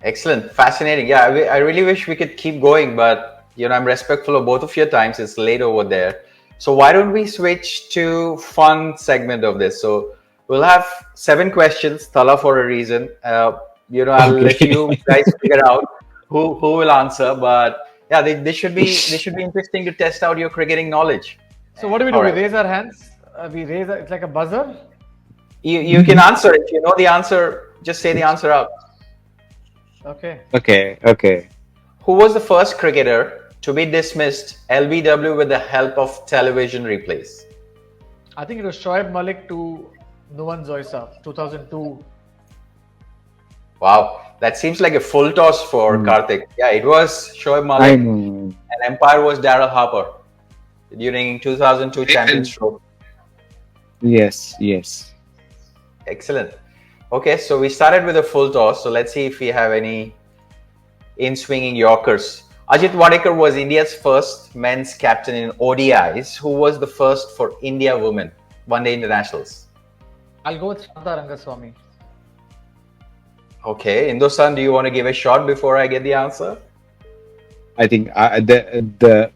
Excellent, fascinating. Yeah, I really wish we could keep going, but I'm respectful of both of your times. It's late over there. So why don't we switch to fun segment of this? So we'll have 7 questions, Thala, for a reason. I'll let you guys figure out who will answer. But yeah, they should be interesting to test out your cricketing knowledge. So what do we do? We raise our hands. It's like a buzzer. You can answer. If you know the answer, just say the answer out. Okay. Who was the first cricketer to be dismissed LBW with the help of television replays? I think it was Shoaib Malik to Nuwan Zoysa, 2002. Wow, that seems like a full toss for Kartik. Yeah, it was Shoaib Malik, and umpire was Daryl Harper during 2002 Champions Trophy. Yes. Excellent. Okay, so we started with a full toss. So let's see if we have any in-swinging Yorkers. Ajit Wadekar was India's first men's captain in ODIs. Who was the first for India women one-day internationals? I'll go with Shanta Rangaswamy. Okay, Indoosan, do you want to give a shot before I get the answer? I think the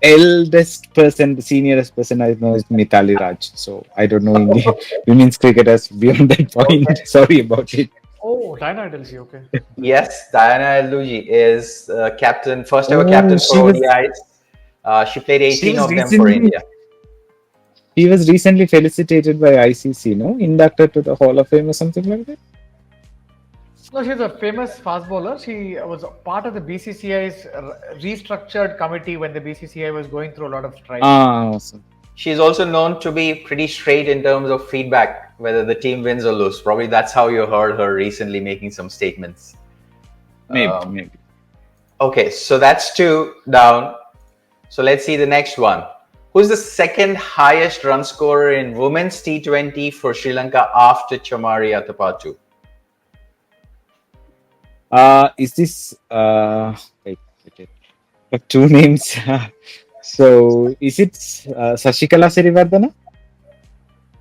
eldest person, the seniorest person I know is Mithali Raj. So I don't know Indian women's cricketers beyond that point. Okay. Sorry about it. Oh, Diana Idolji, okay. Yes, Diana Luji is captain, first ever Oh, captain for ODIs. She played she 18 was of them for recently India. he was recently felicitated by ICC, no? Inducted to the Hall of Fame or something like that. No, she's a famous fast bowler. She was a part of the BCCI's restructured committee when the BCCI was going through a lot of strife. Awesome. She's also known to be pretty straight in terms of feedback, whether the team wins or lose. Probably that's how you heard her recently making some statements. Maybe. Okay, so that's 2 down. So let's see the next one. Who's the second highest run scorer in women's T20 for Sri Lanka after Chamari Athapattu? Is this wait, wait. I have two names. So is it Sashikala Sirivardhana?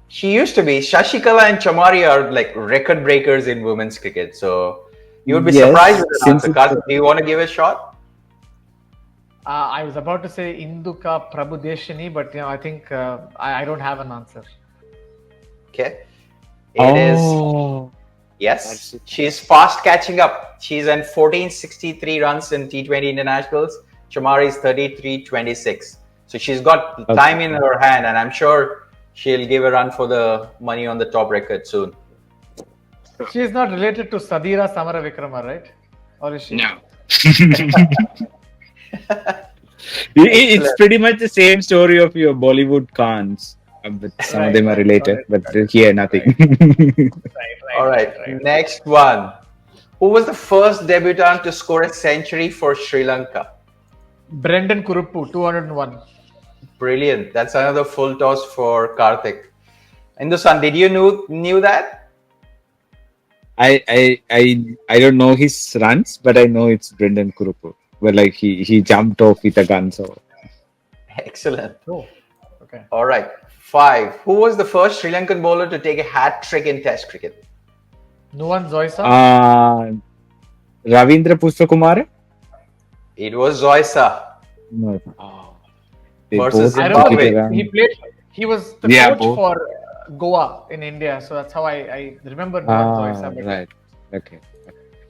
She used to be. Shashikala and Chamari are like record breakers in women's cricket. So you would be surprised Yes, with an since answer. Kartik, do you want to give a shot? I was about to say Induka Prabhudeshini, but I think I don't have an answer. Okay. It is. Yes. That's it. She's fast catching up. She's in 1463 runs in T20 internationals. Chamari is 3326. So she's got time in her hand, and I'm sure she'll give a run for the money on the top record soon. She is not related to Sadira Samara Vikrama, right? Or is she? No. It's pretty much the same story of your Bollywood Khans. But some of them are related, but here nothing. All right. Next one. Who was the first debutant to score a century for Sri Lanka? Brendan Kuruppu, 201. Brilliant. That's another full toss for Kartik. Indoosan, did you knew that? I don't know his runs, but I know it's Brendan Kuruppu. But like he jumped off with a gun, so Excellent. Oh, okay. All right. 5. Who was the first Sri Lankan bowler to take a hat trick in Test cricket? Nuwan Zoysa. Ravindra Pushpakumar. It was Zoysa. No. Versus I remember he played. He was the coach for Goa in India, so that's how I remember Nuwan Zoysa. But right. Okay.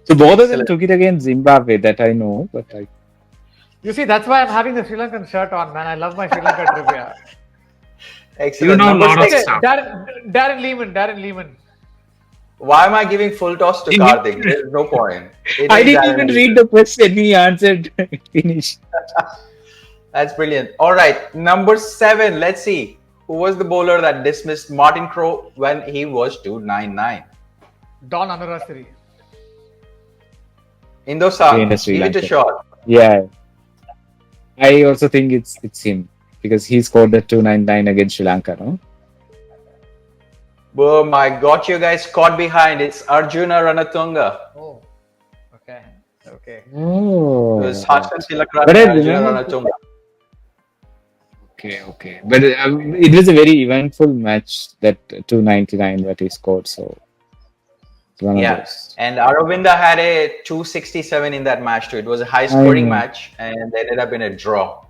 So both of them took it against Zimbabwe. That I know, but you see, that's why I'm having the Sri Lankan shirt on, man. I love my Sri Lanka trivia. Excellent. You know a lot of stuff. Darren Lehman. Why am I giving full toss to Kartik? There's no point. I didn't even read the question. He answered. Finish. That's brilliant. All right. Number 7. Let's see. Who was the bowler that dismissed Martin Crowe when he was 299? Don Anurasiri. Indoosan, give it a shot. Yeah. I also think it's him because he scored the 299 against Sri Lanka, no? Boom, I got you guys caught behind. It's Arjuna Ranatunga. Oh, okay. Oh. It was Hasan Tilakratne and Arjuna Ranatunga. Okay. But it was a very eventful match, that 299 that he scored. So, yeah. And Aravinda had a 267 in that match too. It was a high scoring match and ended up in a draw.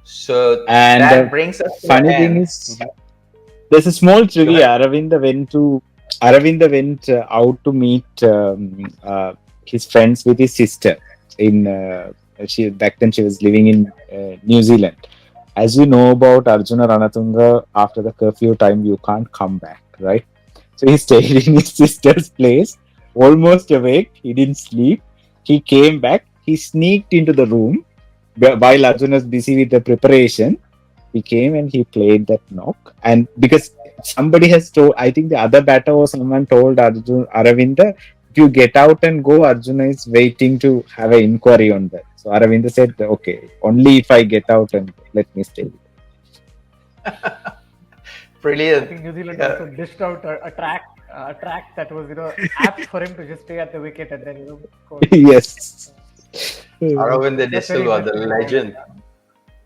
So that brings us to funny the end. Thing is, there's a small trivia. Aravinda went out to meet his friends with his sister. Back then she was living in New Zealand. As you know about Arjuna Ranatunga, after the curfew time, you can't come back, right? So he stayed in his sister's place, almost awake. He didn't sleep. He came back. He sneaked into the room while Arjuna was busy with the preparation. He came and he played that knock. And because somebody has told, I think the other batter or someone told Aravinda, if you get out and go, Arjuna is waiting to have an inquiry on that. So Aravinda said, okay, only if I get out and let me stay. Brilliant. I think New Zealand also dished out a track that was apt for him to just stay at the wicket and then go. Yes. Aravinda De Silva, the legend.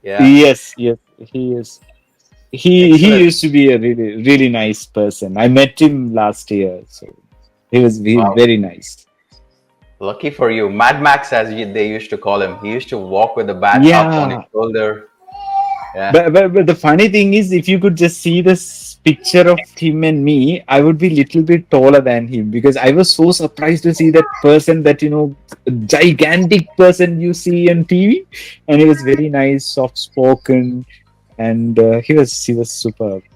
Yeah. Yes, he is. He used to be a really, really nice person. I met him last year. So He's Wow. very nice. Lucky for you. Mad Max, as they used to call him. He used to walk with the bat up on his Yeah, shoulder. Yeah. but the funny thing is, if you could just see this picture of him and me, I would be little bit taller than him because I was so surprised to see that person, that gigantic person you see on TV, and he was very nice, soft spoken, and he was superb. Nice,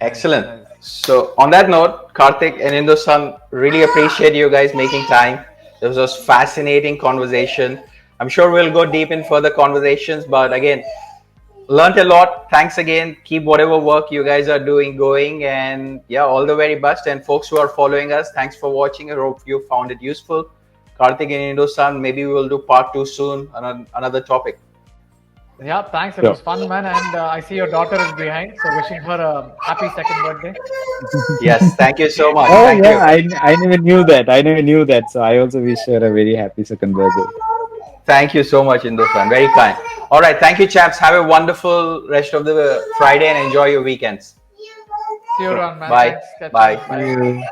Excellent. nice. So, on that note, Kartik and Indoosan, really appreciate you guys making time. This was fascinating conversation. I'm sure we'll go deep in further conversations, but again, learned a lot. Thanks again. Keep whatever work you guys are doing going, and yeah, all the very best. And folks who are following us, thanks for watching. I hope you found it useful. Kartik and Indoosan, maybe we will do part two soon on another topic. Yeah, thanks. It So, was fun, man. And I see your daughter is behind, so wishing her a happy second birthday. Yes, thank you so much. oh Thank yeah, you. I never knew that. I never knew that. So I also wish her a very happy second birthday. Thank you so much, Indoosan. Very kind. All right. Thank you, chaps. Have a wonderful rest of the Friday and enjoy your weekends. See you So, around, man. Bye. Thanks. Catch you. see Bye. Bye. you.